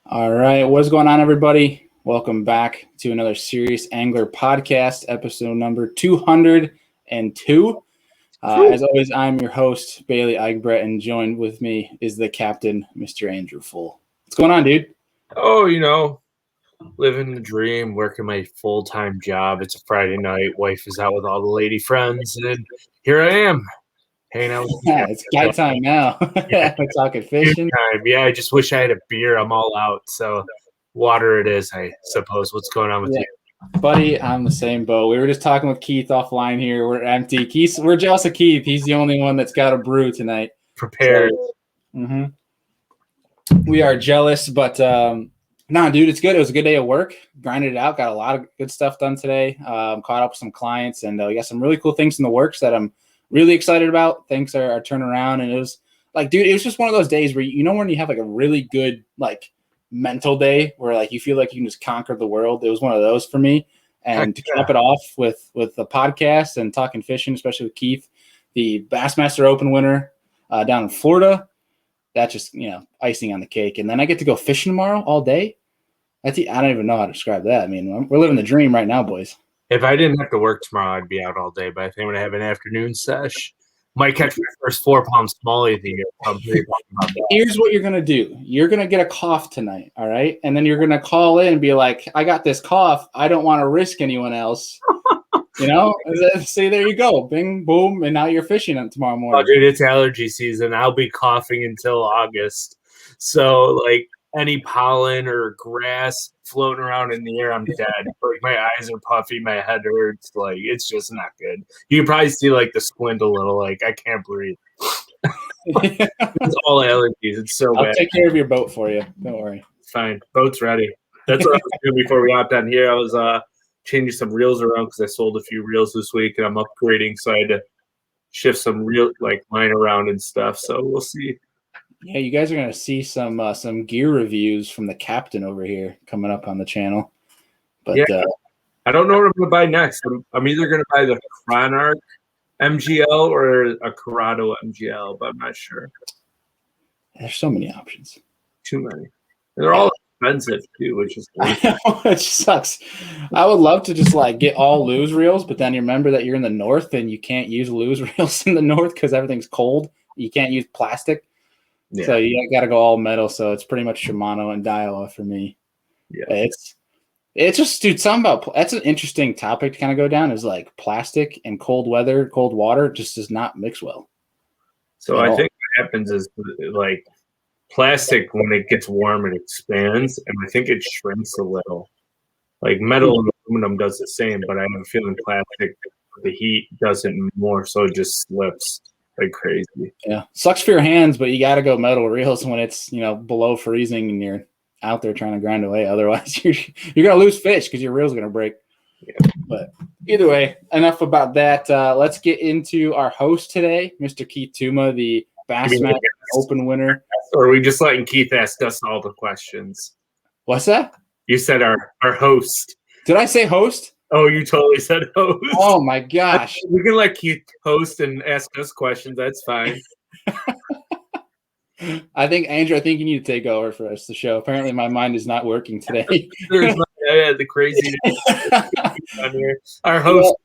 All right, what's going on, everybody? Welcome back to another Serious Angler podcast, episode number 202. As always, I'm your host, Bailey Eichbrett, and joined with me is the captain, Mr. Andrew Full. What's going on, dude? Oh, living the dream, working my full-time job. It's a Friday night. Wife is out with all the lady friends, and here I am, hanging out. It's guy time now. Yeah. We're talking fishing. Time. Yeah, I just wish I had a beer. I'm all out. So water it is, I suppose. What's going on with you? Buddy, I'm the same boat. We were just talking with Keith offline here. We're empty. We're jealous of Keith. He's the only one that's got a brew tonight. Prepared. So, we are jealous, but nah, dude, it's good. It was a good day of work. Grinded it out. Got a lot of good stuff done today. Caught up with some clients, and we got some really cool things in the works that I'm really excited about. Things are turning around, and it was like, dude, it was just one of those days where when you have like a really good like mental day where like you feel like you can just conquer the world. It was one of those for me. And to cap it off with the podcast and talking fishing, especially with Keith, the Bassmaster Open winner down in Florida. That's just, icing on the cake. And then I get to go fishing tomorrow all day. I don't even know how to describe that. I mean, we're living the dream right now, boys. If I didn't have to work tomorrow, I'd be out all day. But I think I'm going to have an afternoon sesh. Might catch my first 4-pound smallie of the year. Here's what you're going to do. You're going to get a cough tonight, all right? And then you're going to call in and be like, I got this cough. I don't want to risk anyone else. See, there you go. Bing, boom, and now you're fishing tomorrow morning. Oh, dude, it's allergy season. I'll be coughing until August. So, like, any pollen or grass floating around in the air, I'm dead. Like, my eyes are puffy, my head hurts. Like, it's just not good. You can probably see, like, the squint a little. Like, I can't breathe. It's all allergies. It's so bad. I'll take care of your boat for you. Don't worry. Fine. Boat's ready. That's what I was doing before we hopped on here. I was changing some reels around because I sold a few reels this week, and I'm upgrading, so I had to shift some reel line around and stuff. So we'll see. Yeah, you guys are gonna see some gear reviews from the captain over here coming up on the channel. But yeah, I don't know what I'm gonna buy next. I'm either gonna buy the Chronarch MGL or a Corrado MGL, but I'm not sure. There's so many options. Too many. They're all expensive too, which is which sucks. I would love to just like get all lose reels, but then you remember that you're in the north and you can't use lose reels in the north because everything's cold. You can't use plastic. Yeah. So you got to go all metal. So it's pretty much Shimano and Daiwa for me. Yeah, it's just, dude, something about that's an interesting topic to kind of go down is like plastic and cold weather, cold water just does not mix well. So I think what happens is like plastic, when it gets warm, it expands, and I think it shrinks a little. Like metal and aluminum does the same, but I have a feeling plastic, the heat does it more, so it just slips like crazy. Yeah, sucks for your hands, but you got to go metal reels when it's below freezing and you're out there trying to grind away. Otherwise, you're gonna lose fish because your reel's gonna break. Yeah. But either way, enough about that. Let's get into our host today, Mr. Keith Tuma, the Bassmaster Open winner. Or are we just letting Keith ask us all the questions? What's that? You said our host. Did I say host? Oh, you totally said host. Oh, my gosh. We can let Keith host and ask us questions. That's fine. Andrew, you need to take over for us, the show. Apparently, my mind is not working today. The crazy on here. Our host.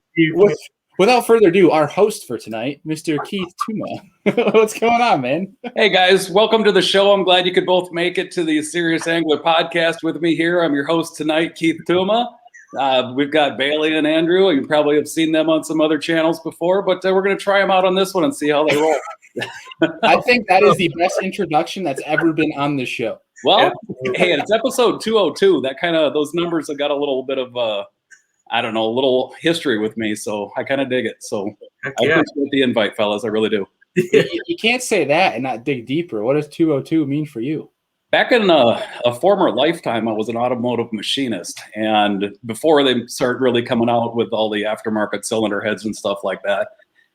Without further ado, our host for tonight, Mr. Keith Tuma. What's going on, man? Hey, guys. Welcome to the show. I'm glad you could both make it to the Serious Angler podcast with me here. I'm your host tonight, Keith Tuma. We've got Bailey and Andrew. You probably have seen them on some other channels before, but we're going to try them out on this one and see how they roll. I think that is the best introduction that's ever been on this show. Well, hey, it's episode 202. That kind of, those numbers have got a little bit of a little history with me, so I kind of dig it. So I appreciate the invite, fellas. I really do. You can't say that and not dig deeper. What does 202 mean for you? Back in a former lifetime, I was an automotive machinist. And before they started really coming out with all the aftermarket cylinder heads and stuff like that,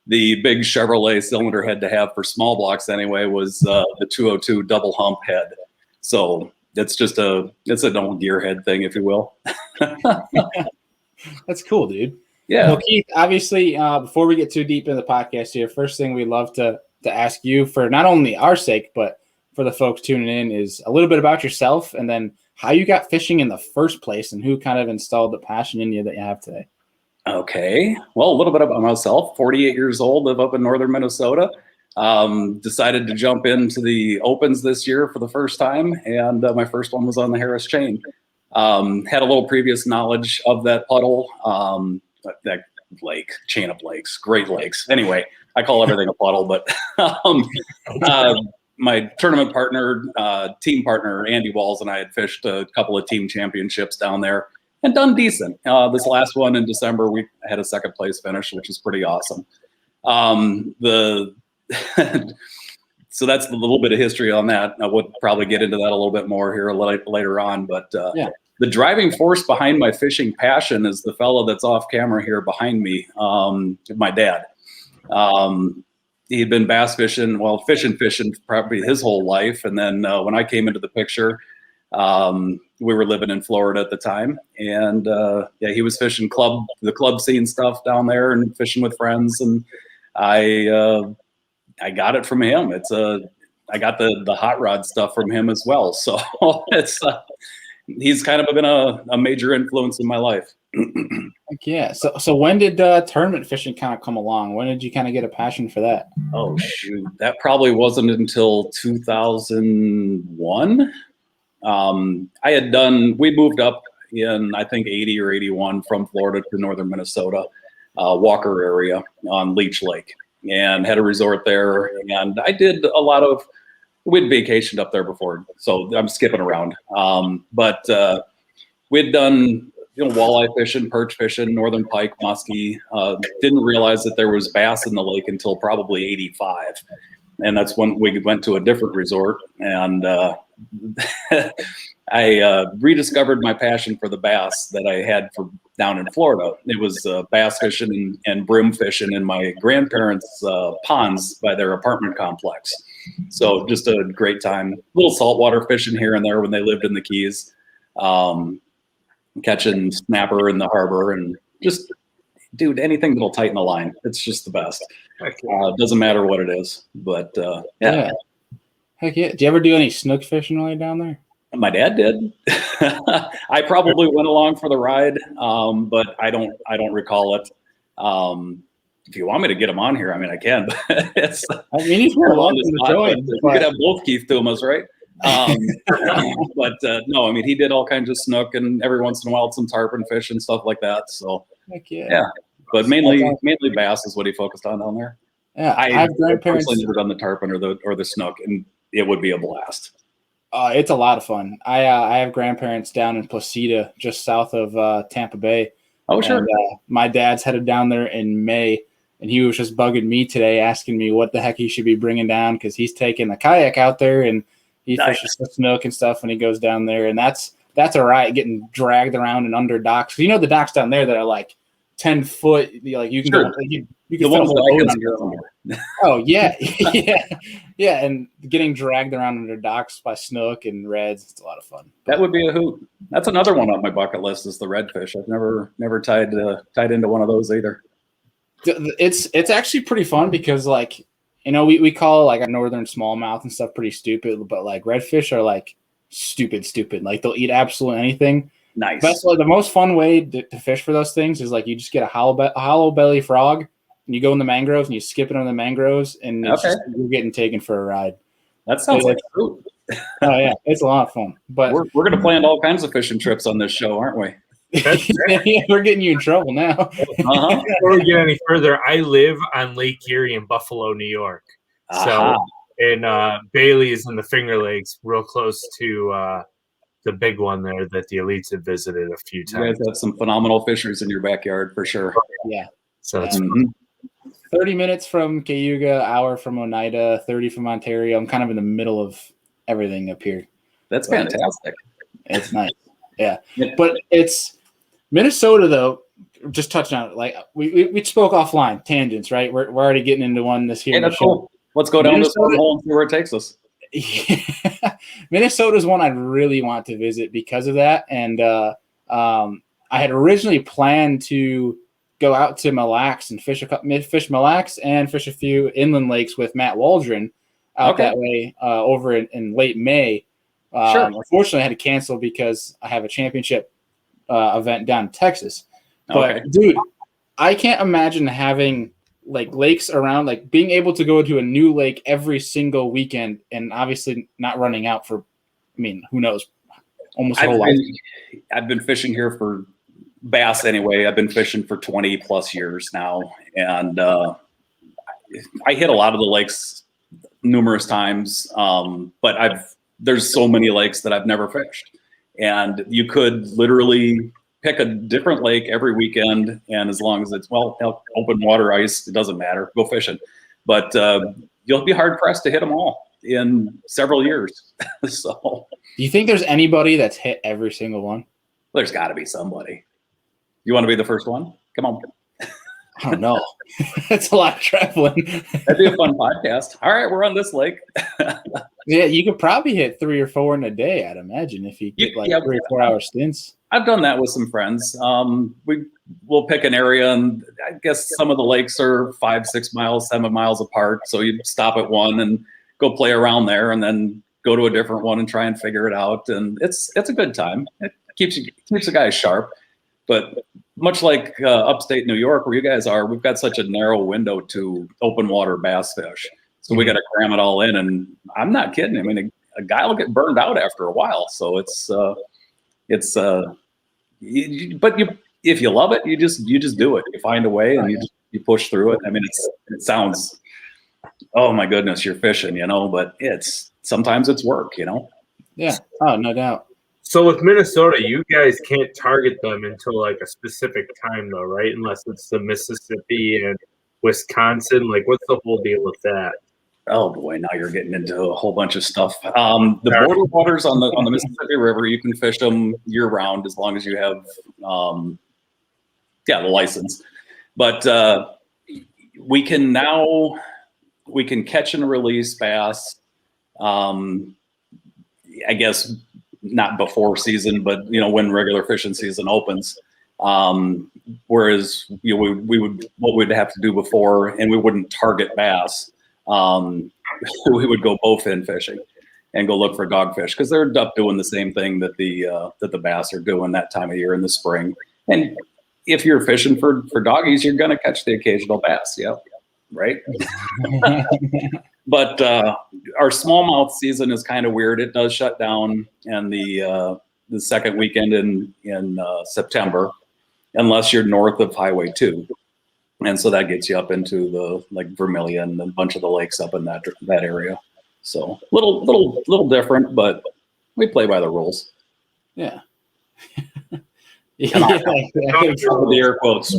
the big Chevrolet cylinder head to have for small blocks anyway was the 202 double hump head. So it's just it's an old gearhead thing, if you will. That's cool, dude. Yeah. Well, Keith, obviously, before we get too deep into the podcast here, first thing we'd love to ask you, for not only our sake, but for the folks tuning in is a little bit about yourself and then how you got fishing in the first place and who kind of installed the passion in you that you have today. Okay. Well, a little bit about myself. 48 years old, live up in northern Minnesota. Decided to jump into the opens this year for the first time, and my first one was on the Harris chain. Had a little previous knowledge of that puddle, that lake, chain of lakes, Great Lakes. Anyway, I call everything a puddle, but my tournament partner, team partner, Andy Walls, and I had fished a couple of team championships down there and done decent. This last one in December, we had a second place finish, which is pretty awesome. So that's a little bit of history on that. I would probably get into that a little bit more here later on, but the driving force behind my fishing passion is the fellow that's off camera here behind me, my dad. He had been bass fishing, fishing probably his whole life. And then when I came into the picture, we were living in Florida at the time. And he was fishing the club scene stuff down there and fishing with friends. And I got it from him. I got the hot rod stuff from him as well. So he's kind of been a major influence in my life. Yeah. So when did tournament fishing kind of come along? When did you kind of get a passion for that? Oh shoot, that probably wasn't until 2001. We moved up in I think 80 or 81 from Florida to northern Minnesota, Walker area on Leech Lake, and had a resort there. And I did we'd vacationed up there before, so I'm skipping around. But we'd done walleye fishing, perch fishing, northern pike, muskie. Didn't realize that there was bass in the lake until probably 85. And that's when we went to a different resort. And I rediscovered my passion for the bass that I had for down in Florida. It was bass fishing and brim fishing in my grandparents' ponds by their apartment complex. So just a great time. Little saltwater fishing here and there when they lived in the Keys. Catching snapper in the harbor and just, dude, anything that'll tighten the line. It's just the best. Doesn't matter what it is, but yeah. Heck yeah. Do you ever do any snook fishing while you're down there? My dad did. I probably went along for the ride, but I don't recall it. If you want me to get him on here, I mean, I can. But he's more welcome to join. You could have both Keith Tumas, right? But no, I mean, he did all kinds of snook and every once in a while some tarpon fish and stuff like that. So yeah. But mainly bass is what he focused on down there. Yeah, I have grandparents never done the tarpon or the snook, and it would be a blast. It's a lot of fun. I have grandparents down in Placida, just south of Tampa Bay. Oh, sure. And, my dad's headed down there in May, and he was just bugging me today, asking me what the heck he should be bringing down because he's taking the kayak out there and he fishes the snook and stuff when he goes down there, and that's a ride, getting dragged around and under docks. The docks down there that are like 10 foot, like you can go, you can fit a whole boat under. Oh yeah, yeah, and getting dragged around under docks by snook and reds, it's a lot of fun. That would be a hoot. That's another one on my bucket list is the redfish. I've never tied into one of those either. It's actually pretty fun because we call like a northern smallmouth and stuff pretty stupid, but like redfish are like stupid. Like they'll eat absolutely anything. Nice. The most fun way to fish for those things is like you just get a hollow belly frog and you go in the mangroves and you skip it on the mangroves and you're getting taken for a ride. That sounds like fruit. Oh yeah, it's a lot of fun. But we're going to plan all kinds of fishing trips on this show, aren't we? Yeah, we're getting you in trouble now. Before we get any further, I live on Lake Erie in Buffalo, New York. So, and Bailey is in the Finger Lakes, real close to the big one there that the elites have visited a few times. You guys have some phenomenal fishers in your backyard for sure. Yeah. So it's 30 minutes from Cayuga, hour from Oneida, 30 from Ontario. I'm kind of in the middle of everything up here. That's fantastic. It's nice. Yeah. But it's Minnesota, though, just touching on it. Like we spoke offline, tangents, right? We're already getting into one this year. Hey, that's cool. Let's go down this hole and see where it takes us. Yeah. Minnesota is one I'd really want to visit because of that. And I had originally planned to go out to Mille Lacs and fish Mille Lacs and fish a few inland lakes with Matt Waldron. out that way over in late May. Sure. Unfortunately, I had to cancel because I have a championship event down in Texas. But dude, I can't imagine having like lakes around, like being able to go to a new lake every single weekend, and obviously not running out for, I mean, who knows, almost a whole life. I've been fishing here for bass anyway. I've been fishing for 20 plus years now, and I hit a lot of the lakes numerous times, but there's so many lakes that I've never fished, and you could literally pick a different lake every weekend, and as long as it's open water, ice, it doesn't matter, go fishing. But you'll be hard pressed to hit them all in several years. So, do you think there's anybody that's hit every single one? There's got to be somebody. You want to be the first one? Come on. I don't know. That's a lot of traveling. That'd be a fun podcast. All right, we're on this lake. Yeah, you could probably hit 3 or 4 in a day, I'd imagine, if you get 3 or 4 hour stints. I've done that with some friends. We'll pick an area, and I guess some of the lakes are 5, 6 miles, 7 miles apart. So you stop at one and go play around there, and then go to a different one and try and figure it out. And it's a good time. It keeps the guys sharp. But much like upstate New York, where you guys are, we've got such a narrow window to open water bass fish. So we got to cram it all in. And I'm not kidding. I mean, a guy will get burned out after a while. So if you love it, you just do it. You find a way and you push through it. I mean, it sounds, oh my goodness, you're fishing, but sometimes it's work, Yeah. Oh, no doubt. So with Minnesota, you guys can't target them until like a specific time though, right? Unless it's the Mississippi and Wisconsin. Like, what's the whole deal with that? Oh boy, now you're getting into a whole bunch of stuff. The border waters on the Mississippi River, you can fish them year round as long as you have the license. But we can catch and release bass. I guess not before season, but when regular fishing season opens. Whereas what we'd have to do before, and we wouldn't target bass. We would go bowfin fishing and go look for dogfish, because they're up doing the same thing that the bass are doing that time of year in the spring. And if you're fishing for doggies, you're going to catch the occasional bass. Yeah, right. But our smallmouth season is kind of weird. It does shut down in the second weekend in September, unless you're north of Highway 2. And so that gets you up into the Vermilion and a bunch of the lakes up in that area. So little different, but we play by the rules. Yeah. The air quotes.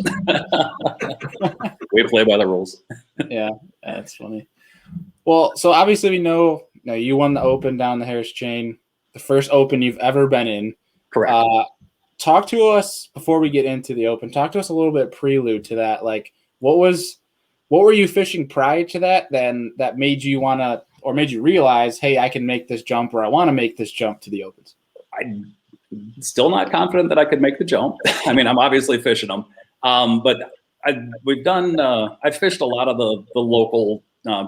We play by the rules. Yeah, that's funny. Well, so obviously we know you won the Open down the Harris Chain, the first Open you've ever been in. Correct. Talk to us before we get into the Open. Talk to us a little bit prelude to that. Like, what were you fishing prior to that? Then that made you made you realize, hey, I can make this jump, or I want to make this jump to the Opens. I'm still not confident that I could make the jump. I mean, I'm obviously fishing them, but I've fished a lot of the local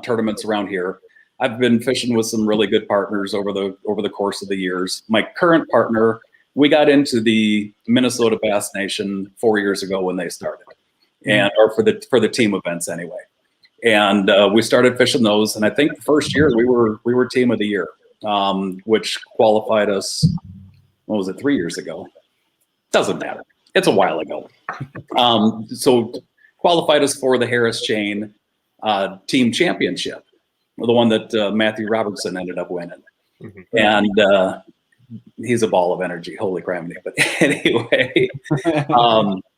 tournaments around here. I've been fishing with some really good partners over the course of the years. My current partner, we got into the Minnesota Bass Nation 4 years ago when they started, or for the team events anyway. And we started fishing those, and I think the first year we were team of the year, which qualified us. What was it, 3 years ago? Doesn't matter. It's a while ago. So qualified us for the Harris Chain team championship, the one that Matthew Robertson ended up winning. Mm-hmm. And he's a ball of energy. Holy crap. But anyway,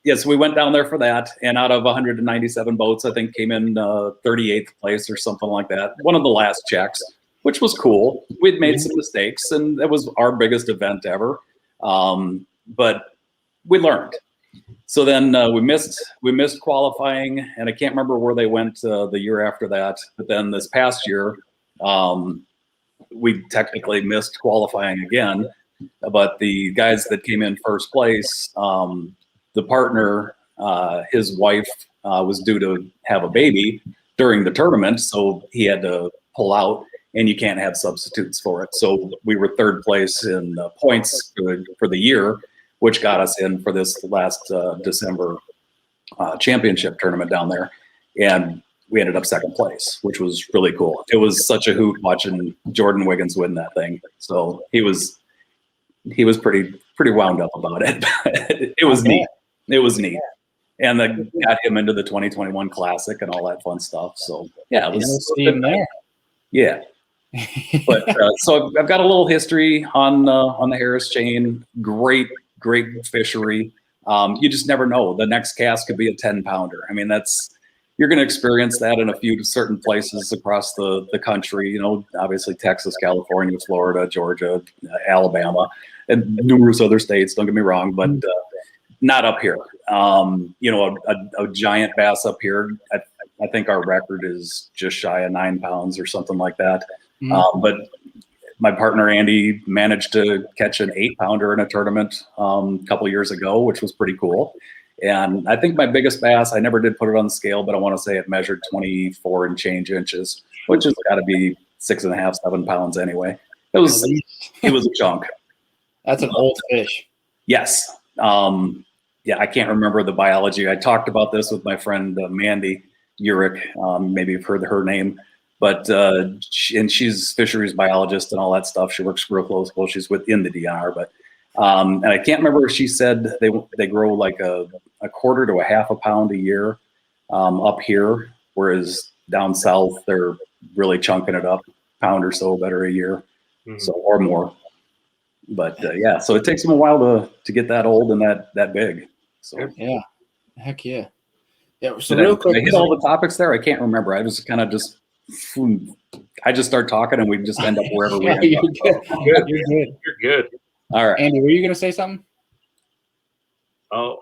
yes, we went down there for that. And out of 197 boats, I think came in 38th place or something like that. One of the last checks, which was cool. We'd made some mistakes, and it was our biggest event ever. But we learned. So then we missed qualifying, and I can't remember where they went the year after that. But then this past year, we technically missed qualifying again. But the guys that came in first place, the partner, his wife was due to have a baby during the tournament, so he had to pull out. and you can't have substitutes for it. So we were third place in points for the year, which got us in for this last December championship tournament down there. And we ended up second place, which was really cool. It was such a hoot watching Jordan Wiggins win that thing. So he was pretty wound up about it. It was neat. It was neat. And then got him into the 2021 Classic and all that fun stuff. So yeah, it was there. Yeah. But so I've got a little history on the Harris chain. Great fishery. You just never know. The next cast could be a 10-pounder. I mean, you're going to experience that in a few certain places across the country. You know, obviously Texas, California, Florida, Georgia, Alabama, and numerous other states. Don't get me wrong, but not up here. You know, a giant bass up here. I think our record is just shy of 9 pounds or something like that. But my partner Andy managed to catch an 8-pounder in a tournament a couple years ago, which was pretty cool. And I think my biggest bass, I never did put it on the scale, but I want to say it measured 24 and change inches, which has got to be 6.5, 7 pounds anyway. It was a chunk. That's an old fish. Yes. Yeah, I can't remember the biology. I talked about this with my friend Mandy Urich. Maybe you've heard her name, but and she's fisheries biologist and all that stuff. She works real close. Well, she's within the DNR, but and I can't remember if she said they grow like a quarter to a half a pound a year up here, whereas down south they're really chunking it up, pound or so better a year, so or more. But yeah, so it takes them a while to get that old and that big. So yeah, heck yeah. Yeah. So real quick, I hit all the topics there. I can't remember. I was kind of I just start talking and we just end up wherever we end you're up. good. You're good. You're good. All right, Andy, were you gonna say something? Oh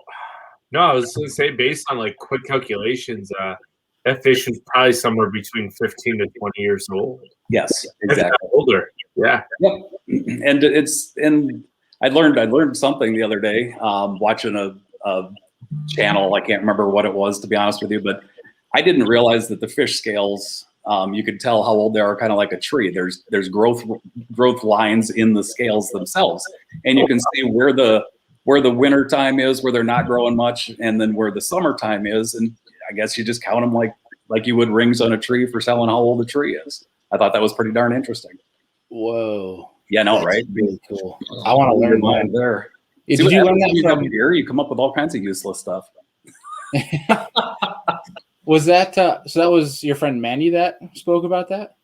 no, I was gonna say based on like quick calculations, that fish is probably somewhere between 15 to 20 years old. yes, exactly. Older. Yeah. Yep. And I learned something the other day watching a channel. I can't remember what it was, to be honest with you, but I didn't realize that the fish scales, you could tell how old they are, kind of like a tree. There's growth lines in the scales themselves, and you can see where the winter time is, where they're not growing much, and then where the summertime is. And I guess you just count them like you would rings on a tree for selling how old the tree is. I thought that was pretty darn interesting. Whoa. Yeah, no, right? Really cool. I want to learn mine there. Did you learn that from here? You come up with all kinds of useless stuff. Was that so? That was your friend Mandy that spoke about that?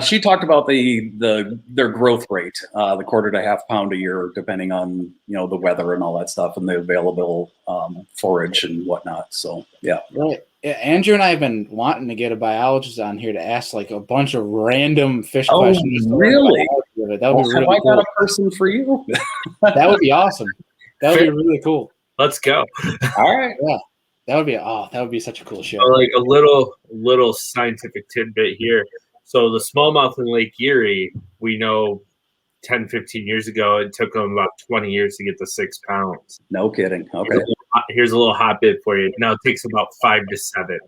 She talked about their growth rate, the quarter to half pound a year, depending on the weather and all that stuff, and the available forage and whatnot. So yeah, right. Yeah, Andrew and I have been wanting to get a biologist on here to ask like a bunch of random fish questions. Really? That would be really I cool. got a person for you. That would be awesome. That would be really cool. Let's go. All right. Yeah. That would be such a cool show. So like a little scientific tidbit here. So the smallmouth in Lake Erie, we know 10, 15 years ago, it took them about 20 years to get to 6 pounds. No kidding. Okay. Here's a little hot bit for you. Now it takes about 5 to 7.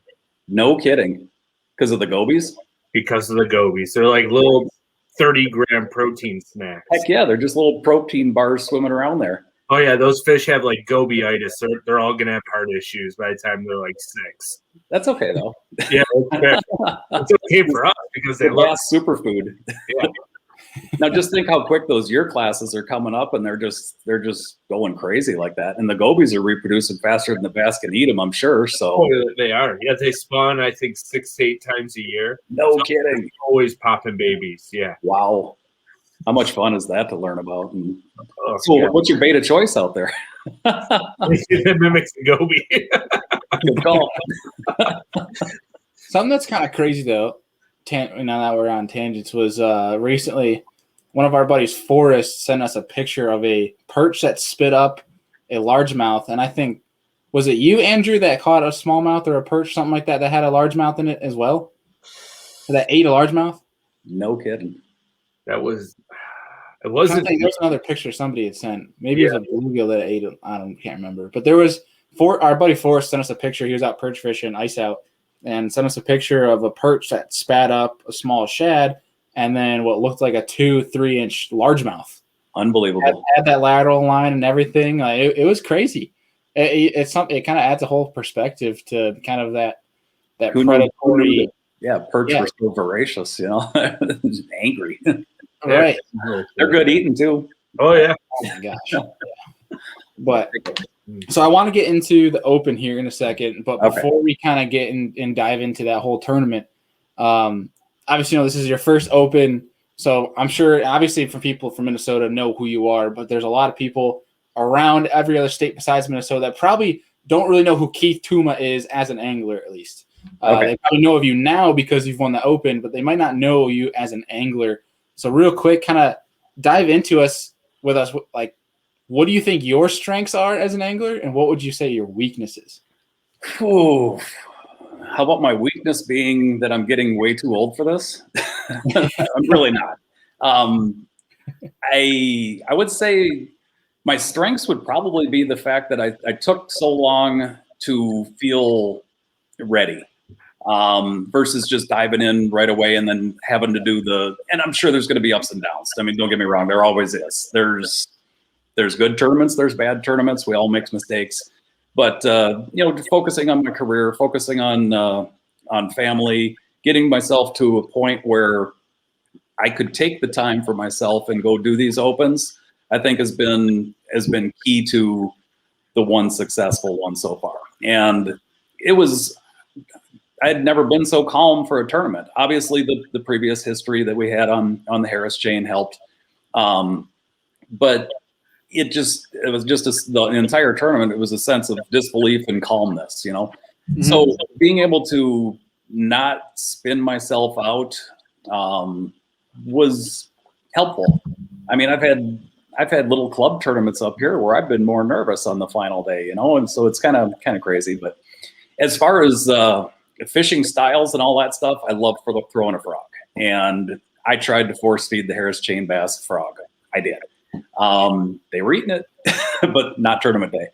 No kidding. Because of the gobies? Because of the gobies. They're like little 30-gram protein snacks. Heck yeah, they're just little protein bars swimming around there. Oh yeah, those fish have like gobiitis. They're all gonna have heart issues by the time they're like 6. That's okay though. Yeah, it's okay for us because they love superfood. Yeah. Now just think how quick those year classes are coming up, and they're just going crazy like that. And the gobies are reproducing faster than the bass can eat them, I'm sure. So they are. Yeah, they spawn I think 6 to 8 times a year. No kidding. Always popping babies. Yeah. Wow. How much fun is that to learn about? And so what's your beta choice out there? It mimics the goby. Good call. Something that's kind of crazy though, now that we're on tangents, was recently one of our buddies, Forrest, sent us a picture of a perch that spit up a largemouth. And I think, was it you, Andrew, that caught a smallmouth or a perch, something like that had a largemouth in it as well? That ate a largemouth? No kidding. It wasn't. There was another picture somebody had sent. Maybe it was a bluegill that ate it. Can't remember. But there was our buddy Forrest sent us a picture. He was out perch fishing, ice out, and sent us a picture of a perch that spat up a small shad. and then what looked like a 2-3 inch largemouth. Unbelievable. Had that lateral line and everything. It was crazy. It's something. It kind of adds a whole perspective to kind of that Who knew predatory. that perch were so voracious, just angry. Right. They're good eating too. Oh yeah. Oh my gosh. Yeah. But so I want to get into the Open here in a second, but before we kind of get in and dive into that whole tournament, obviously, this is your first Open, so I'm sure, obviously, for people from Minnesota know who you are, but there's a lot of people around every other state besides Minnesota that probably don't really know who Keith Tuma is as an angler, at least. They probably know of you now because you've won the Open, but they might not know you as an angler. So real quick, kind of dive into us, like, what do you think your strengths are as an angler, and what would you say your weaknesses? How about my weakness being that I'm getting way too old for this? I'm really not. I would say my strengths would probably be the fact that I took so long to feel ready, versus just diving in right away and then having to do and I'm sure there's going to be ups and downs. I mean, don't get me wrong. There always is. There's good tournaments, there's bad tournaments. We all make mistakes, but focusing on my career, focusing on family, getting myself to a point where I could take the time for myself and go do these Opens, I think has been key to the one successful one so far. And I had never been so calm for a tournament. Obviously, the previous history that we had on the Harris chain helped, but it was just the entire tournament. It was a sense of disbelief and calmness, Mm-hmm. So being able to not spin myself out was helpful. I mean, I've had little club tournaments up here where I've been more nervous on the final day, and so it's kind of crazy. But as far as fishing styles and all that stuff, I love throwing a frog, and I tried to force feed the Harris chain bass frog. I did. They were eating it, but not tournament day.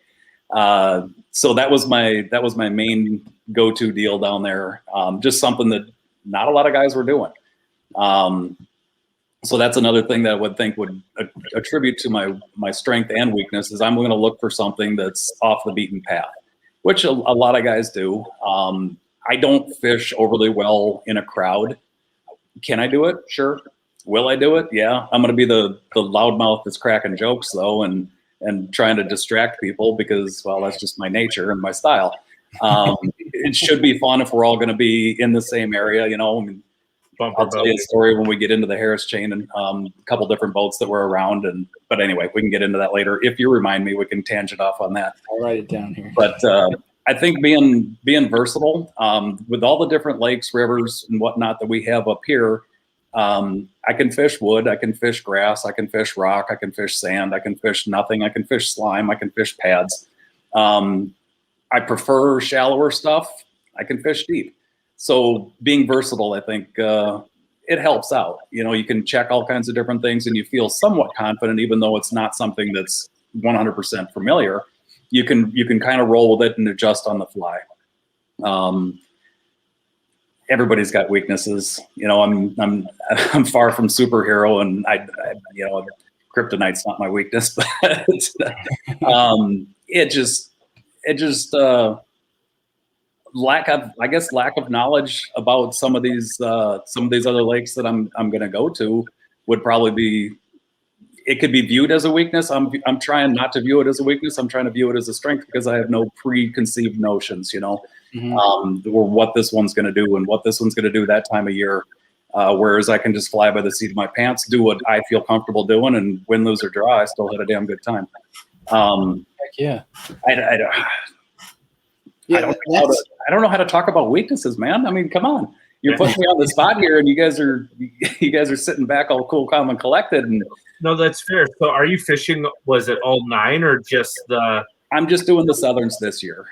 So that was my main go-to deal down there. Just something that not a lot of guys were doing. So that's another thing that I would think would attribute to my strength and weakness is I'm going to look for something that's off the beaten path, which a lot of guys do. I don't fish overly well in a crowd. Can I do it? Sure. Will I do it? Yeah. I'm going to be the loudmouth that's cracking jokes though, and trying to distract people because, well, that's just my nature and my style. It should be fun if we're all going to be in the same area, I mean, I'll tell you a story when we get into the Harris chain and a couple different boats that were around. But anyway, we can get into that later. If you remind me, we can tangent off on that. I'll write it down here. But I think being versatile with all the different lakes, rivers, and whatnot that we have up here, I can fish wood, I can fish grass, I can fish rock, I can fish sand, I can fish nothing, I can fish slime, I can fish pads. I prefer shallower stuff. I can fish deep. So being versatile, I think it helps out. You can check all kinds of different things and you feel somewhat confident, even though it's not something that's 100% familiar. You can kind of roll with it and adjust on the fly. Everybody's got weaknesses. I'm far from superhero, and I kryptonite's not my weakness, but it just lack of knowledge about some of these other lakes that I'm going to go to would probably be. It could be viewed as a weakness. I'm trying not to view it as a weakness. I'm trying to view it as a strength because I have no preconceived notions, Mm-hmm. or what this one's going to do and what this one's going to do that time of year. Whereas I can just fly by the seat of my pants, do what I feel comfortable doing, and win, lose, or draw, I still had a damn good time. Heck yeah. I don't know how to talk about weaknesses, man. I mean, come on. You're putting me on the spot here, and you guys are sitting back all cool, calm, and collected. And no, that's fair. So, are you fishing? Was it all 9 or just the? I'm just doing the Southerns this year.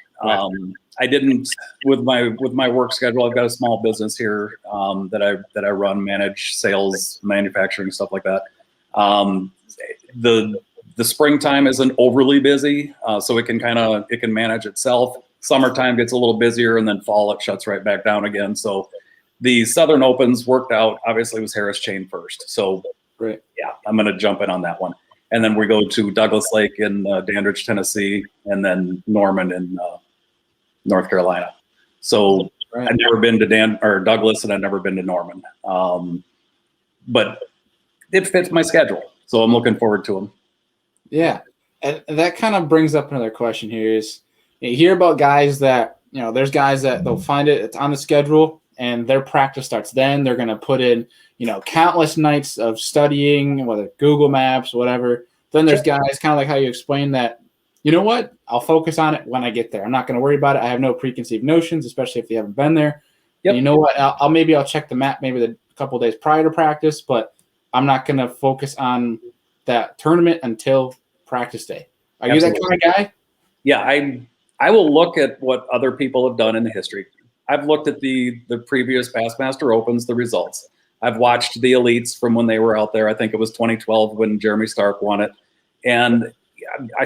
I didn't with my work schedule. I've got a small business here that I run, manage sales, manufacturing, stuff like that. The springtime isn't overly busy, so it can manage itself. Summertime gets a little busier, and then fall it shuts right back down again. So the Southern Opens worked out. Obviously, it was Harris Chain first. So, Right. yeah, I'm going to jump in on that one. And then we go to Douglas Lake in Dandridge, Tennessee, and then Norman in North Carolina. So Right. I've never been to Douglas, and I've never been to Norman. But it fits my schedule, so I'm looking forward to them. Yeah, and that kind of brings up another question here is you hear about guys that, there's guys that they'll find it's on the schedule and their practice starts then. They're going to put in, countless nights of studying, whether Google Maps, whatever. Then there's guys kind of like how you explained that, you know what, I'll focus on it when I get there. I'm not going to worry about it. I have no preconceived notions, especially if they haven't been there. Yep. And you know what, I'll check the map maybe a couple of days prior to practice, but I'm not going to focus on that tournament until practice day. Are you that kind of guy? Yeah, I will look at what other people have done in the history. I've looked at the previous Bassmaster Opens, the results. I've watched the elites from when they were out there. I think it was 2012 when Jeremy Stark won it. And I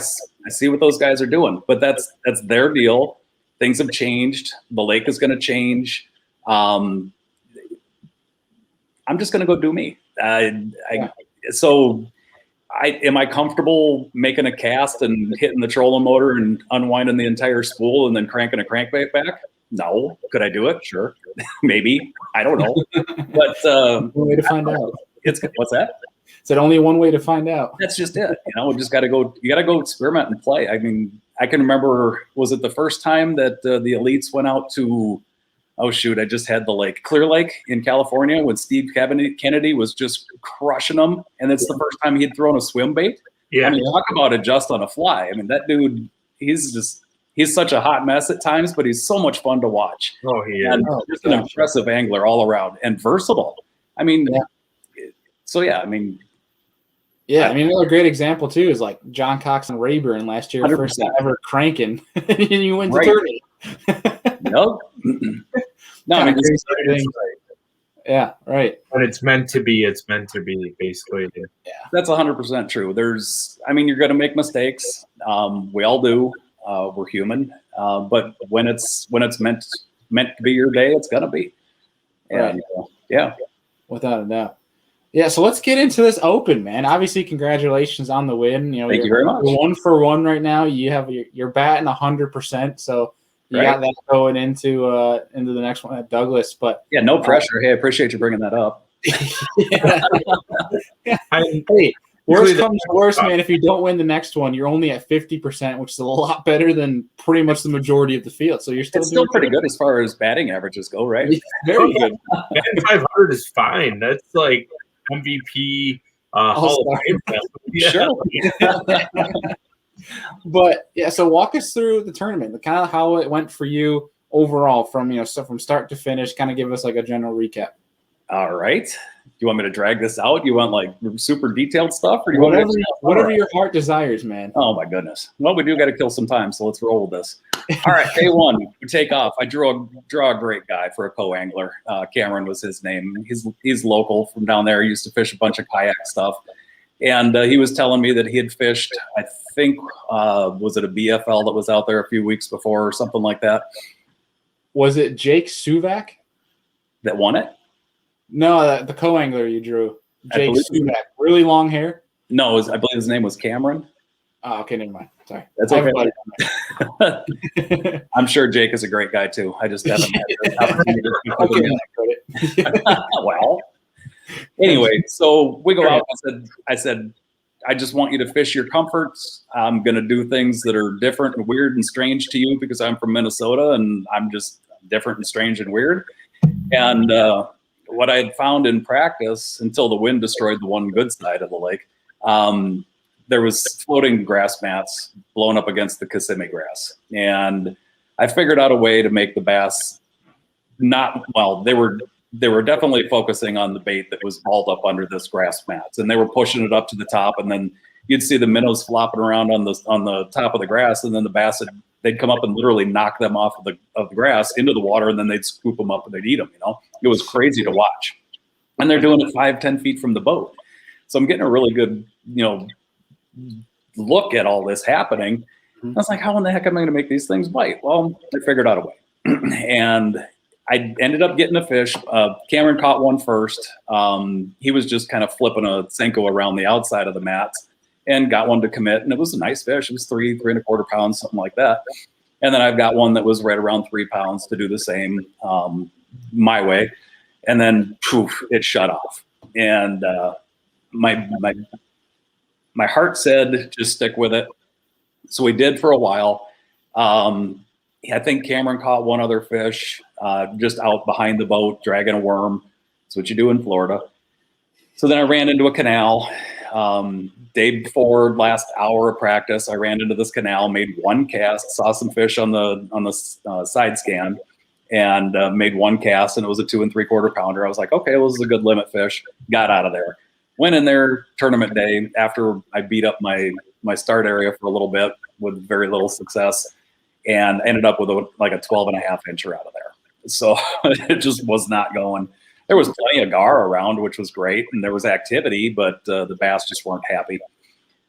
see what those guys are doing. But that's their deal. Things have changed. The lake is going to change. I'm just going to go do me. So am I comfortable making a cast and hitting the trolling motor and unwinding the entire spool and then cranking a crankbait back? No. Could I do it? Sure. Maybe. I don't know. But one way to find out. What's that? It's only one way to find out. That's just it. We just got to go. You got to go experiment and play. I mean, I can remember. Was it the first time that the elites went out to? Oh shoot! I just had the lake, Clear Lake in California, when Steve Kennedy was just crushing them, and it's the first time he'd thrown a swim bait. Yeah. I mean, talk about adjust on a fly. I mean, that dude, he's such a hot mess at times, but he's so much fun to watch. Oh, he is. And just an impressive angler all around and versatile. I mean, so yeah, I mean. Yeah, I mean, another great example, too, is like John Cox and Rayburn last year, 100%. First ever cranking, and you win the tournament. No, I mean, right. Yeah, right. But it's meant to be, basically. Yeah, that's 100% true. You're going to make mistakes. We all do. We're human. But when it's meant to be your day, it's going to be. And, yeah. Without a doubt. Yeah, so let's get into this Open, man. Obviously, congratulations on the win. Thank you very much. You're 1-for-1 right now. You have you're batting 100%, so you got that going into the next one at Douglas. But yeah, no pressure. Hey, I appreciate you bringing that up. Hey, worst comes to worst, man. If you don't win the next one, you're only at 50%, which is a lot better than pretty much the majority of the field. So you're still pretty good as far as batting averages go, right? Very good. Batting 500 is fine. That's like MVP Hall of Fame. Sure. But yeah, so walk us through the tournament, kind of how it went for you overall, from from start to finish. Kind of give us like a general recap. All right. You want me to drag this out? You want like super detailed stuff, or do you whatever your heart desires, man? Oh my goodness. Well, we do got to kill some time, so let's roll with this. All right, day one, we take off. I draw a great guy for a co-angler. Cameron was his name. He's local from down there. He used to fish a bunch of kayak stuff, and he was telling me that he had fished. I think was it a BFL that was out there a few weeks before or something like that. Was it Jake Suvak that won it? No, the co-angler you drew, Jake Suvak, really long hair. No, I believe his name was Cameron. Oh, okay, never mind. Sorry. That's okay. I'm sure Jake is a great guy too. I just haven't had the opportunity to speak with him. Well, anyway, so we go out. I said, I just want you to fish your comforts. I'm going to do things that are different and weird and strange to you because I'm from Minnesota and I'm just different and strange and weird. And what I had found in practice, until the wind destroyed the one good side of the lake, there was floating grass mats blown up against the Kissimmee grass. And I figured out a way to make the bass they were definitely focusing on the bait that was hauled up under this grass mats. And they were pushing it up to the top, and then you'd see the minnows flopping around on the top of the grass, and then the bass they'd come up and literally knock them off of the grass into the water, and then they'd scoop them up and they'd eat them. It was crazy to watch. And they're doing it 5-10 feet from the boat. So I'm getting a really good, look at all this happening. I was like, how in the heck am I going to make these things bite? Well, I figured out a way. And I ended up getting a fish. Cameron caught one first. He was just kind of flipping a Senko around the outside of the mats and got one to commit. And it was a nice fish. It was 3.25 pounds, something like that. And then I've got one that was right around 3 pounds to do the same my way. And then poof, it shut off. And my heart said, just stick with it. So we did for a while. I think Cameron caught one other fish just out behind the boat, dragging a worm. That's what you do in Florida. So then I ran into a canal. Day before last hour of practice, I ran into this canal, made one cast, saw some fish on the side scan, and made one cast, and it was a 2 3/4 pounder. I was like, okay, well, this is a good limit fish. Got out of there. Went in there tournament day after I beat up my start area for a little bit with very little success, and ended up with like a 12.5 incher out of there. So it just was not going. There was plenty of gar around, which was great, and there was activity, but the bass just weren't happy.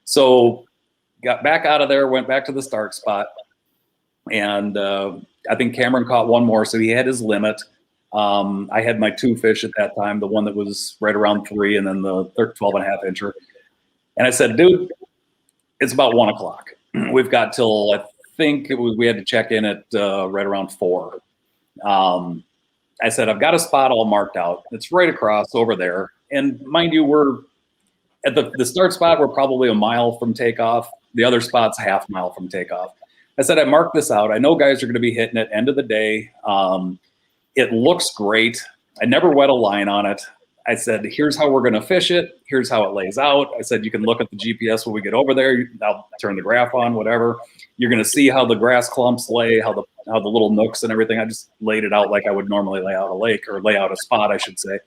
So got back out of there, went back to the start spot, and I think Cameron caught one more, so he had his limit. I had my 2 fish at that time, the one that was right around 3, and then the 12.5 incher. And I said, dude, it's about 1 o'clock. We've got till, I think we had to check in at right around 4. I said, I've got a spot all marked out. It's right across over there. And mind you, we're at the start spot, we're probably a mile from takeoff. The other spot's a half mile from takeoff. I said, I marked this out. I know guys are going to be hitting it end of the day. It looks great. I never wet a line on it. I said, here's how we're going to fish it. Here's how it lays out. I said, you can look at the GPS when we get over there. I'll turn the graph on, whatever. You're going to see how the grass clumps lay, how the little nooks and everything. I just laid it out like I would normally lay out a lake, or lay out a spot, I should say.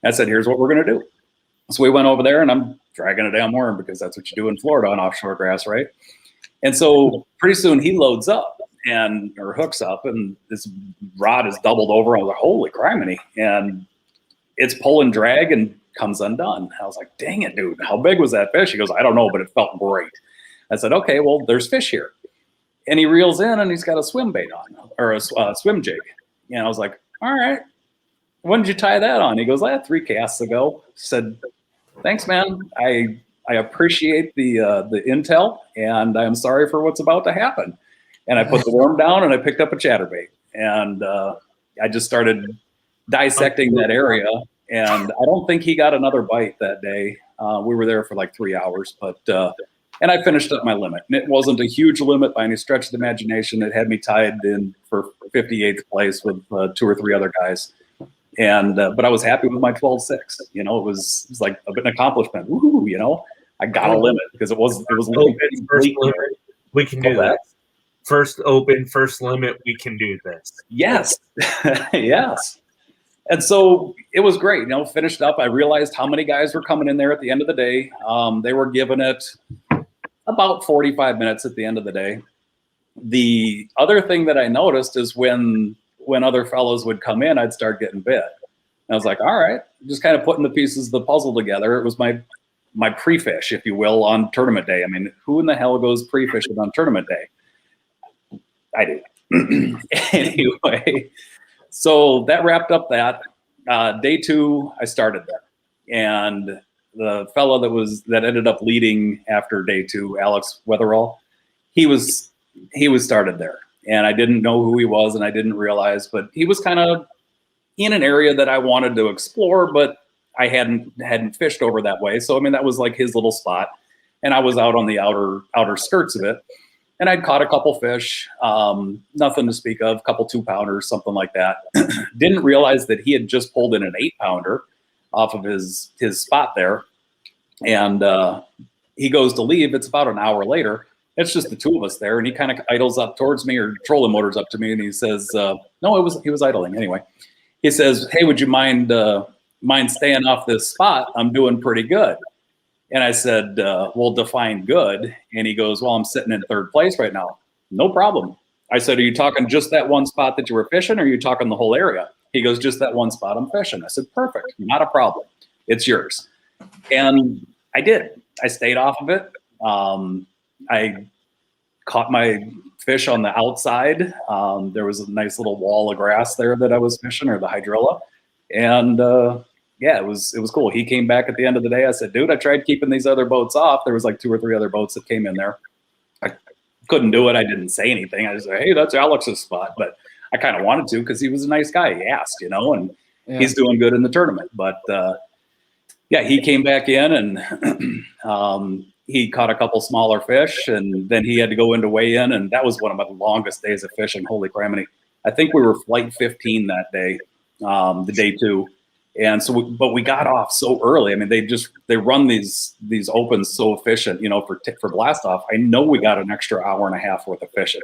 I said, here's what we're going to do. So we went over there, and I'm dragging a damn worm because that's what you do in Florida on offshore grass, right? And so pretty soon he loads up or hooks up, and this rod is doubled over. I was like, holy criminy. And it's pull and drag and comes undone. I was like, dang it, dude, how big was that fish? He goes, I don't know, but it felt great. I said, okay, well, there's fish here. And he reels in, and he's got a swim bait on, or a swim jig. And I was like, all right, when did you tie that on? He goes, I had 3 casts ago. I said, thanks, man. I appreciate the intel, and I'm sorry for what's about to happen. And I put the worm down, and I picked up a chatterbait. And I just started dissecting that area, and I don't think he got another bite that day. We were there for like 3 hours, but and I finished up my limit. And it wasn't a huge limit by any stretch of the imagination. It had me tied in for 58th place with 2 or 3 other guys, and but I was happy with my 12.6. You know, it was like a bit of an accomplishment. Woo, you know, I got a limit because it was first limit. We can do that. First open, first limit. We can do this. Yes, yes. And so it was great, you know, finished up. I realized how many guys were coming in there at the end of the day. They were giving it about 45 minutes at the end of the day. The other thing that I noticed is when other fellows would come in, I'd start getting bit. And I was like, all right, just kind of putting the pieces of the puzzle together. It was my pre-fish, if you will, on tournament day. I mean, who in the hell goes pre-fishing on tournament day? I do. Anyway. So that wrapped up that. Day 2, I started there. And the fellow that ended up leading after day 2, Alex Weatherall, he was started there. And I didn't know who he was, and I didn't realize, but he was kind of in an area that I wanted to explore, but I hadn't fished over that way. So I mean, that was like his little spot. And I was out on the outer skirts of it. And I'd caught a couple fish, nothing to speak of, a couple 2-pounders, something like that. Didn't realize that he had just pulled in an 8-pounder off of his spot there. And he goes to leave. It's about an hour later. It's just the 2 of us there. And he kind of idles up towards me, or trolling motors up to me. And he says, no, he was idling anyway. He says, hey, would you mind staying off this spot? I'm doing pretty good. And I said, well, define good. And he goes, well, I'm sitting in 3rd place right now. No problem. I said, are you talking just that one spot that you were fishing, or are you talking the whole area? He goes, just that one spot I'm fishing. I said, perfect. Not a problem. It's yours. And I did. I stayed off of it. I caught my fish on the outside. There was a nice little wall of grass there that I was fishing, or the hydrilla. And yeah, it was cool. He came back at the end of the day. I said, dude, I tried keeping these other boats off. There was like 2 or 3 other boats that came in there. I couldn't do it. I didn't say anything. I just said, hey, that's Alex's spot. But I kind of wanted to because he was a nice guy. He asked, you know, and he's doing good in the tournament. But yeah, he came back in and he caught a couple smaller fish, and then he had to go in to weigh in. And that was one of my longest days of fishing. Holy criminy. I think we were flight 15 that day, the day 2. And so, but we got off so early. I mean, they run these opens so efficient, you know, for blast off. I know we got an extra hour and a half worth of fishing.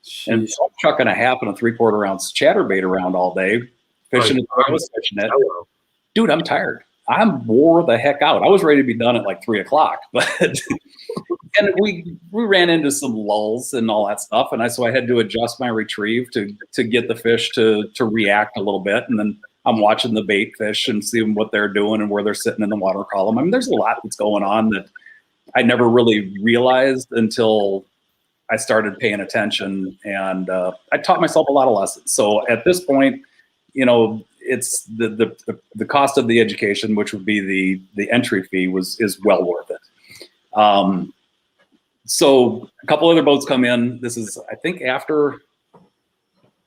Jeez. And so I'm chucking a 1/2 and a 3/4 ounce chatterbait around all day, fishing. I was fishing it. Dude, I'm tired. I'm wore the heck out. I was ready to be done at like 3 o'clock, but and we ran into some lulls and all that stuff. And so I had to adjust my retrieve to get the fish to react a little bit. And then I'm watching the bait fish and seeing what they're doing and where they're sitting in the water column. I mean, there's a lot that's going on that I never really realized until I started paying attention, and I taught myself a lot of lessons. So at this point, you know, it's the cost of the education, which would be the entry fee, is well worth it. So a couple other boats come in. This is, I think, it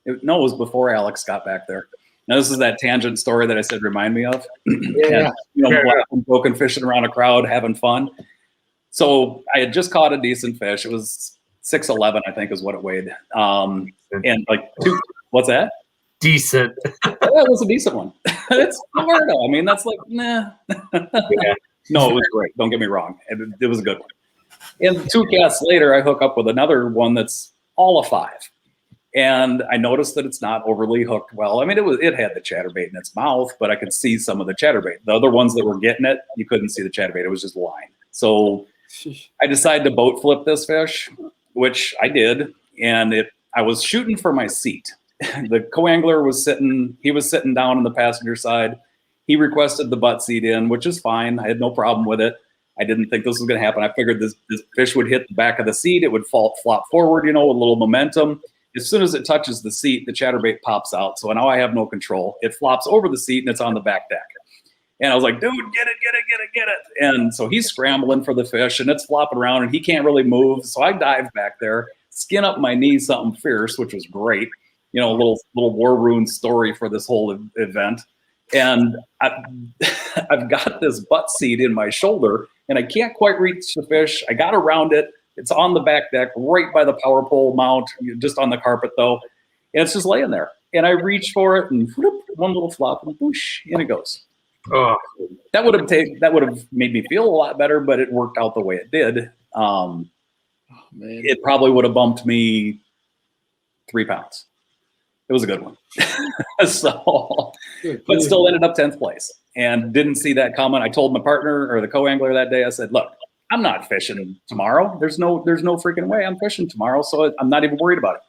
was before Alex got back there. Now, this is that tangent story that I said remind me of. Yeah. And, you know, broken fishing around a crowd, having fun. So I had just caught a decent fish. It was 6'11", I think, is what it weighed. And like what's that? Decent. Yeah, it was a decent one. It's Florida. I mean, that's like, nah. Yeah. No, it was great. Don't get me wrong. It was a good one. And 2 casts later, I hook up with another one that's all a 5. And I noticed that it's not overly hooked well. I mean, it had the chatterbait in its mouth, but I could see some of the chatterbait. The other ones that were getting it, you couldn't see the chatterbait. It was just line. So I decided to boat flip this fish, which I did. And I was shooting for my seat. The co-angler was sitting down on the passenger side. He requested the butt seat in, which is fine. I had no problem with it. I didn't think this was going to happen. I figured this fish would hit the back of the seat. It would flop forward, you know, with a little momentum. As soon as it touches the seat, the chatterbait pops out. So now I have no control. It flops over the seat and it's on the back deck. And I was like, dude, get it. And so he's scrambling for the fish and it's flopping around and he can't really move. So I dive back there, skin up my knee, something fierce, which was great. You know, a little war wound story for this whole event. And I've got this butt seat in my shoulder and I can't quite reach the fish. I got around it. It's on the back deck, right by the power pole mount, just on the carpet though. And it's just laying there. And I reach for it and whoop, one little flop and whoosh, and it goes. Oh, that would have made me feel a lot better, but it worked out the way it did. It probably would have bumped me 3 pounds. It was a good one. So, but still ended up 10th place and didn't see that coming. I told my partner or the co-angler that day, I said, look, I'm not fishing tomorrow. There's no freaking way I'm fishing tomorrow. So I'm not even worried about it.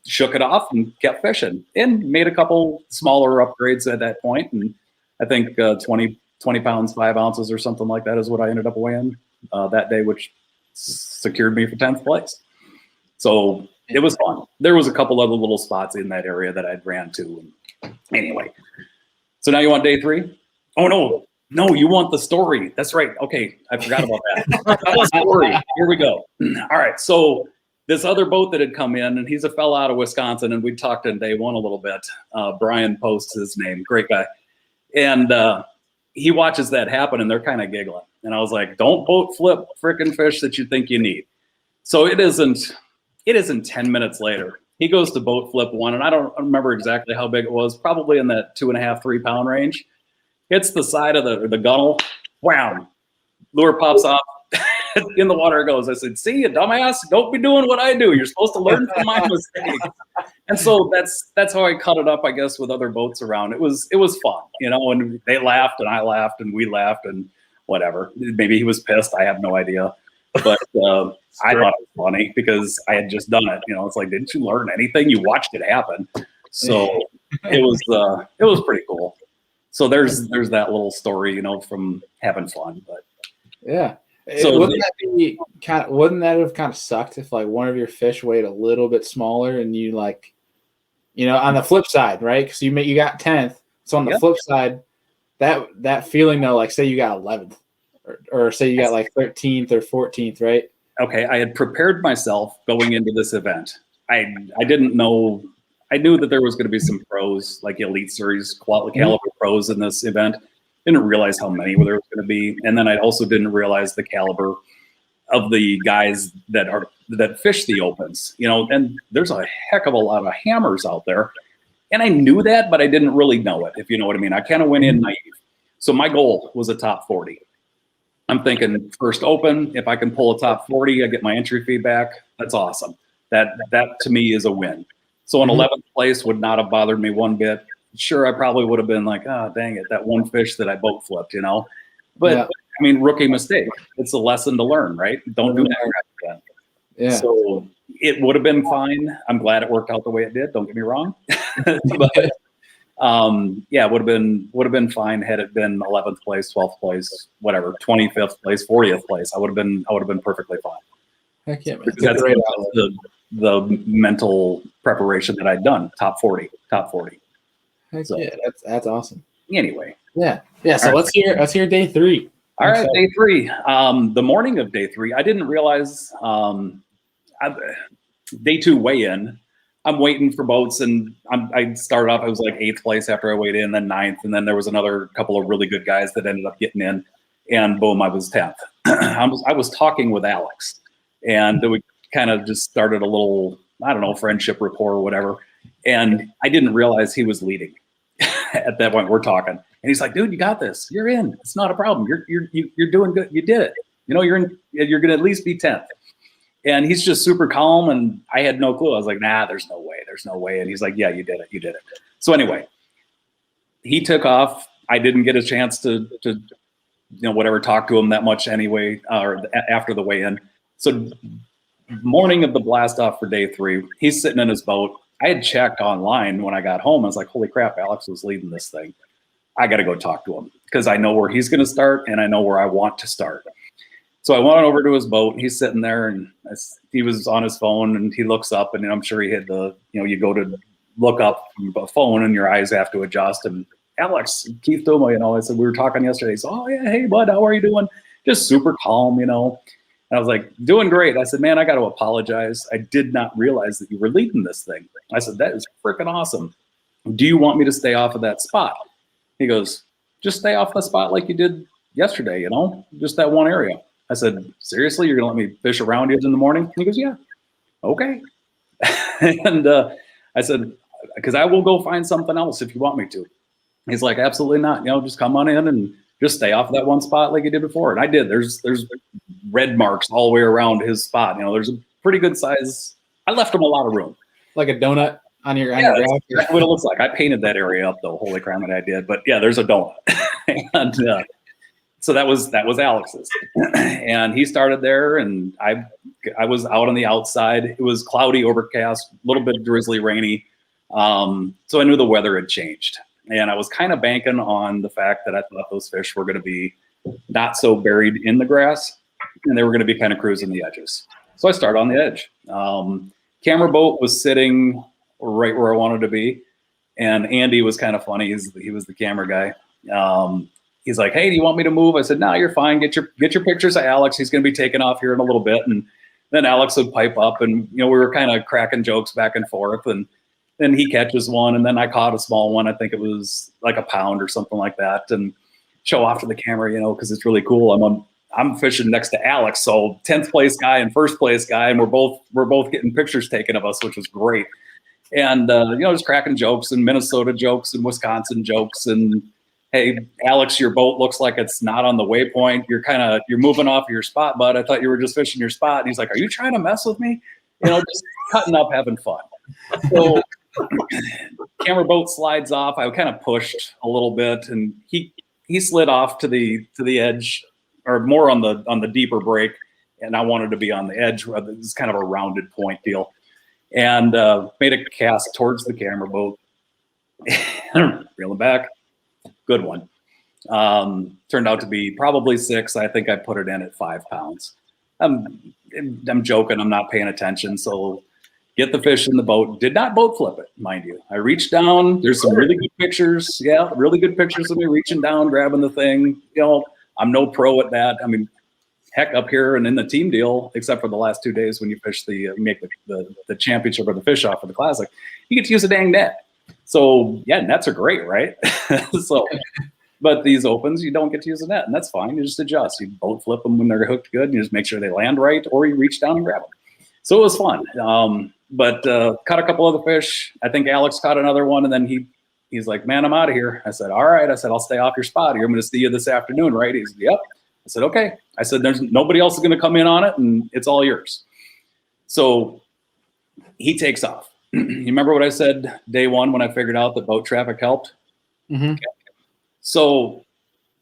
Shook it off and kept fishing and made a couple smaller upgrades at that point. And I think 20 pounds, 5 ounces or something like that is what I ended up weighing that day, which secured me for 10th place. So it was fun. There was a couple other little spots in that area that I'd ran to. And anyway, so now you want day 3? Oh, no, you want the story. That's right. Okay, I forgot about that. Story. Here we go. All right, so this other boat that had come in, and he's a fella out of Wisconsin, and we talked in day 1 a little bit. Brian Post, his name, great guy. And he watches that happen, and they're kind of giggling. And I was like, don't boat flip freaking fish that you think you need. So it isn't 10 minutes later. He goes to boat flip one, and I don't remember exactly how big it was, probably in that 2.5, 3 pound range. Hits the side of the gunnel, wham, lure pops off, in the water it goes. I said, see, you dumbass, don't be doing what I do. You're supposed to learn from my mistakes. And so that's how I cut it up, I guess, with other boats around. It was fun, you know, and they laughed and I laughed and we laughed and whatever. Maybe he was pissed. I have no idea. But I thought it was funny because I had just done it. You know, it's like, didn't you learn anything? You watched it happen. So it was pretty cool. So there's that little story, you know, from having fun. But yeah, So wouldn't that have kind of sucked if like one of your fish weighed a little bit smaller and you like, on the flip side, right? Because you got 10th. So on the flip side, that feeling though, like say you got 11th or say you got like 13th or 14th, right? Okay, I had prepared myself going into this event. I didn't know. I knew that there was going to be some pros, like Elite Series caliber pros in this event. Didn't realize how many there was going to be, and then I also didn't realize the caliber of the guys that fish the opens. And there's a heck of a lot of hammers out there, and I knew that, but I didn't really know it. If you know what I mean, I kind of went in naive. So my goal was a top 40. I'm thinking first open, if I can pull a top 40, I get my entry fee back. That's awesome. That to me is a win. So an 11th place would not have bothered me one bit. Sure, I probably would have been like, oh, dang it, that one fish that I boat flipped, But I mean, rookie mistake. It's a lesson to learn, right? Don't do that again. Yeah. So it would have been fine. I'm glad it worked out the way it did. Don't get me wrong. But it would have been fine had it been 11th place, 12th place, whatever, 25th place, 40th place. I would have been perfectly fine. Heck yeah, man. Because that's the mental preparation that I'd done. Top 40. Heck so, yeah, that's awesome. Anyway. Yeah. So let's hear day 3. All right, day 3. The morning of day 3, I didn't realize day 2 weigh-in. I'm waiting for boats, and I started off. I was like 8th place after I weighed in, then 9th, and then there was another couple of really good guys that ended up getting in, and boom, I was 10th. I was talking with Alex, and we kind of just started a little, I don't know, friendship rapport or whatever, and I didn't realize he was leading. At that point, we're talking, and he's like, "Dude, you got this. You're in. It's not a problem. You're doing good. You did it. You're going to at least be 10th." And he's just super calm, and I had no clue. I was like, nah, there's no way. And he's like, yeah, you did it. So anyway, he took off. I didn't get a chance to talk to him that much anyway, or after the weigh-in. So morning of the blast off for day 3, he's sitting in his boat. I had checked online when I got home. I was like, holy crap, Alex was leading this thing. I got to go talk to him because I know where he's going to start, and I know where I want to start. So I went over to his boat. He's sitting there, and he was on his phone, and he looks up, and I'm sure he had you go to look up a phone, and your eyes have to adjust. And Alex, Keith Tuma, I said, we were talking yesterday. So, oh yeah, hey bud, how are you doing? Just super calm, And I was like, doing great. I said, man, I got to apologize. I did not realize that you were leading this thing. I said, that is freaking awesome. Do you want me to stay off of that spot? He goes, just stay off the spot like you did yesterday, just that one area. I said, seriously, you're going to let me fish around you in the morning? And he goes, yeah. Okay. And I said, because I will go find something else if you want me to. He's like, absolutely not. Just come on in and just stay off that one spot like you did before. And I did. There's red marks all the way around his spot. There's a pretty good size. I left him a lot of room. Like a donut on your graph? That's what it looks like. I painted that area up, though. Holy crap, I did. But yeah, there's a donut. And so that was Alex's, and he started there, and I was out on the outside. It was cloudy, overcast, a little bit drizzly, rainy. So I knew the weather had changed, and I was kind of banking on the fact that I thought those fish were going to be not so buried in the grass, and they were going to be kind of cruising the edges. So I started on the edge. Camera boat was sitting right where I wanted to be, and Andy was kind of funny. He was the camera guy. He's like, hey, do you want me to move? I said, no, you're fine. Get your pictures of Alex. He's going to be taking off here in a little bit. And then Alex would pipe up, and we were kind of cracking jokes back and forth. And then he catches one, and then I caught a small one. I think it was like a pound or something like that, and show off to the camera, because it's really cool. I'm fishing next to Alex, so 10th place guy and first place guy, and we're both getting pictures taken of us, which was great. And just cracking jokes and Minnesota jokes and Wisconsin jokes and. Hey, Alex, your boat looks like it's not on the waypoint. You're moving off of your spot, bud. I thought you were just fishing your spot. And he's like, are you trying to mess with me? Just cutting up, having fun. So camera boat slides off. I kind of pushed a little bit, and he slid off to the edge, or more on the deeper break. And I wanted to be on the edge. It's kind of a rounded point deal, and made a cast towards the camera boat. Reeling back. Good one. Turned out to be probably 6. I think I put it in at 5 pounds. I'm joking. I'm not paying attention. So get the fish in the boat. Did not boat flip it, mind you. I reached down. There's some really good pictures. Yeah, really good pictures of me reaching down, grabbing the thing. I'm no pro at that. I mean, heck, up here and in the team deal, except for the last 2 days when you fish make the championship or the fish off for the classic, you get to use a dang net. So yeah, nets are great, right? But these opens, you don't get to use a net, and that's fine. You just adjust. You boat flip them when they're hooked good, and you just make sure they land right, or you reach down and grab them. So it was fun. But caught a couple other fish. I think Alex caught another one, and then he's like, "Man, I'm out of here." I said, "All right." I said, "I'll stay off your spot here. I'm going to see you this afternoon, right?" He's, "Yep." I said, "Okay." I said, "There's nobody else is going to come in on it, and it's all yours." So he takes off. You remember what I said day one when I figured out that boat traffic helped? Mm-hmm. So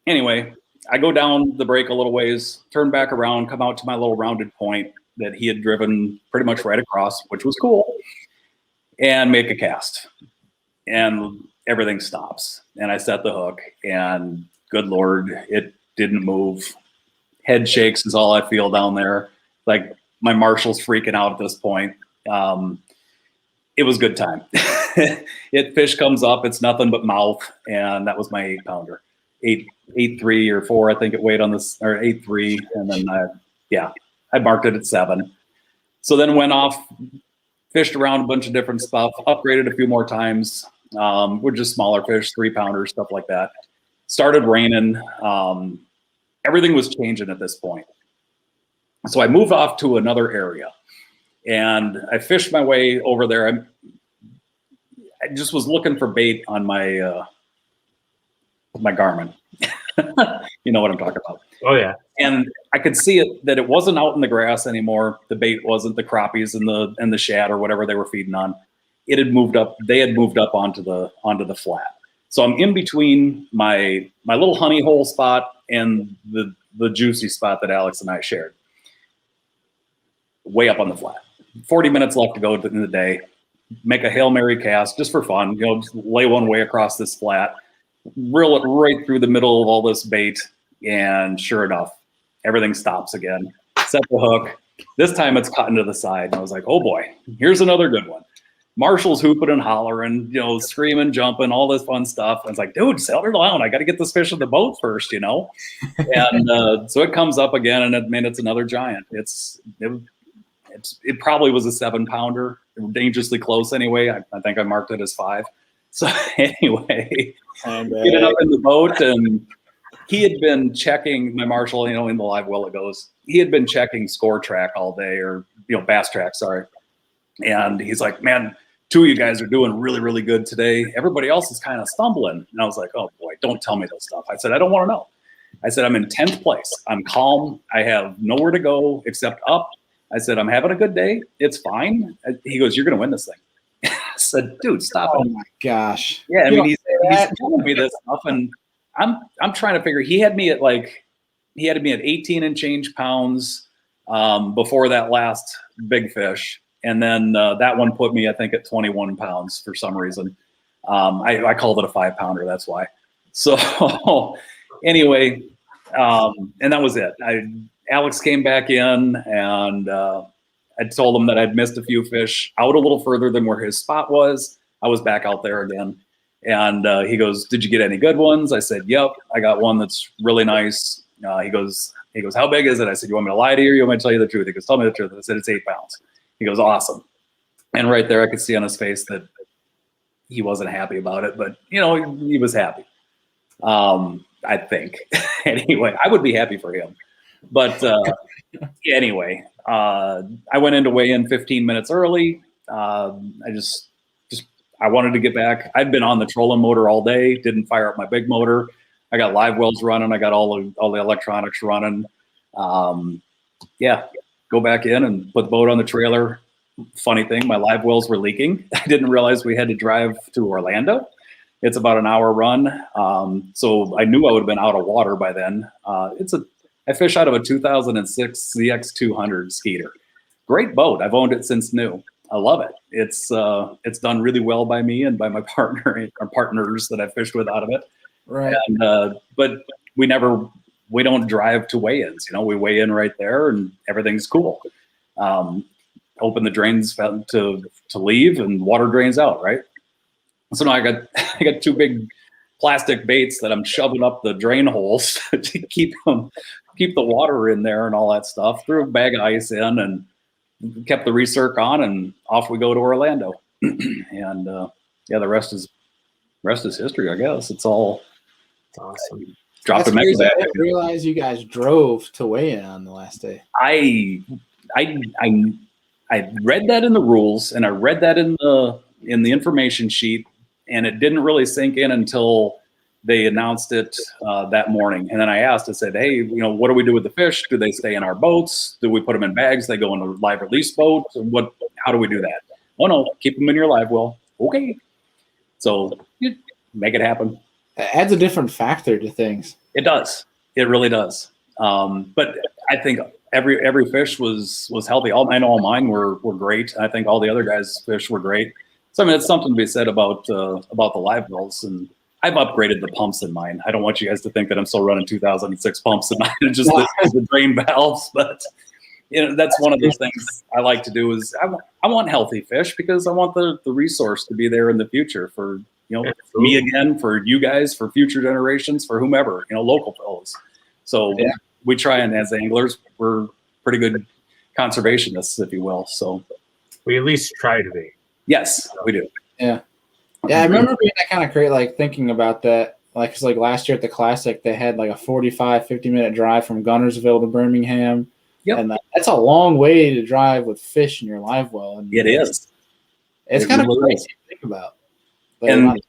anyway, I go down the break a little ways, turn back around, come out to my little rounded point that he had driven pretty much right across, which was cool, and make a cast. And everything stops. And I set the hook, and good Lord, it didn't move. Head shakes is all I feel down there. Like my marshal's freaking out at this point. It was good time. Fish comes up, it's nothing but mouth, and that was my 8-pounder. 8.3 or 4, I think it weighed on this, or 8.3, and then I marked it at 7. So then went off, fished around a bunch of different stuff, upgraded a few more times. We're just smaller fish, 3-pounders, stuff like that. Started raining. Everything was changing at this point. So I moved off to another area. And I fished my way over there. I just was looking for bait on my my Garmin. You know what I'm talking about. Oh yeah. And I could see that it wasn't out in the grass anymore. The bait wasn't the crappies and the shad or whatever they were feeding on. It had moved up. They had moved up onto the flat. So I'm in between my little honey hole spot and the juicy spot that Alex and I shared. Way up on the flat. 40 minutes left to go in the day. Make a Hail Mary cast just for fun. Just lay one way across this flat, reel it right through the middle of all this bait, and sure enough, everything stops again. Set the hook. This time it's cutting to the side. And I was like, oh boy, here's another good one. Marshall's hooping and hollering, screaming, jumping, all this fun stuff. I was like, dude, settle her down. I got to get this fish in the boat first, And so it comes up again, and it's another giant. It probably was a 7-pounder, dangerously close anyway. I think I marked it as 5. So anyway, get it up in the boat, and he had been checking my Marshall, in the live well it goes. He had been checking Score Track all day, or Bass Track, sorry. And he's like, man, 2 of you guys are doing really, really good today. Everybody else is kind of stumbling. And I was like, oh boy, don't tell me this stuff. I said, I don't want to know. I said, I'm in 10th place. I'm calm. I have nowhere to go except up. I said, I'm having a good day. It's fine. He goes, you're going to win this thing. I said, dude, stop it. Oh my gosh. Yeah, I mean, he's telling me this stuff, and I'm trying to figure. He had me at 18 and change pounds before that last big fish, and then that one put me, I think, at 21 pounds for some reason. I called it a 5-pounder. That's why. So anyway, and that was it. Alex came back in, and I told him that I'd missed a few fish out a little further than where his spot was. I was back out there again. And he goes, did you get any good ones? I said, yep, I got one that's really nice. He goes, how big is it? I said, you want me to lie to you, or you want me to tell you the truth? He goes, tell me the truth. I said, it's 8 pounds. He goes, awesome. And right there, I could see on his face that he wasn't happy about it, but he was happy. I think. Anyway, I would be happy for him. But anyway, I went in to weigh in 15 minutes early. I wanted to get back. I'd been on the trolling motor all day, didn't fire up my big motor. I got live wells running. I got all the electronics running. Go back in and put the boat on the trailer. Funny thing, my live wells were leaking. I didn't realize we had to drive to Orlando. It's about an hour run. So I knew I would have been out of water by then. I fish out of a 2006 ZX200 Skeeter. Great boat. I've owned it since new. I love it. It's done really well by me and by my partner or partners that I fished with out of it. Right. And, but we don't drive to weigh-ins. We weigh in right there, and everything's cool. Open the drains to leave, and water drains out, right? So now I got two big plastic baits that I'm shoving up the drain holes to keep the water in there and all that stuff. Threw a bag of ice in and kept the recirc on, and off we go to Orlando. And yeah, the rest is history, I guess. It's all awesome. Dropped a mega bag. I didn't realize you guys drove to weigh in on the last day. I read that in the rules, and I read that in the information sheet, and it didn't really sink in until they announced it that morning. And then I asked, I said, hey, what do we do with the fish? Do they stay in our boats? Do we put them in bags? They go in a live release boat? How do we do that? Oh no, keep them in your live well. Okay. So make it happen. It adds a different factor to things. It does. It really does. But I think every fish was healthy. I know all mine were great. I think all the other guys' fish were great. So I mean, it's something to be said about the live wells, and I've upgraded the pumps in mine. I don't want you guys to think that I'm still running 2006 pumps in mine, just the drain valves. But that's one of the things I like to do is I want healthy fish, because I want the resource to be there in the future for me again, for you guys, for future generations, for whomever, local fellows. So we try, and as anglers, we're pretty good conservationists, if you will. So we at least try to be. Yes, we do. Yeah. Yeah, I remember being that kind of great, like thinking about that. Like, it's like last year at the Classic, they had like a 50-minute drive from Gunnersville to Birmingham. Yep. And that's a long way to drive with fish in your live well. And it is. It's kind of crazy to think about. And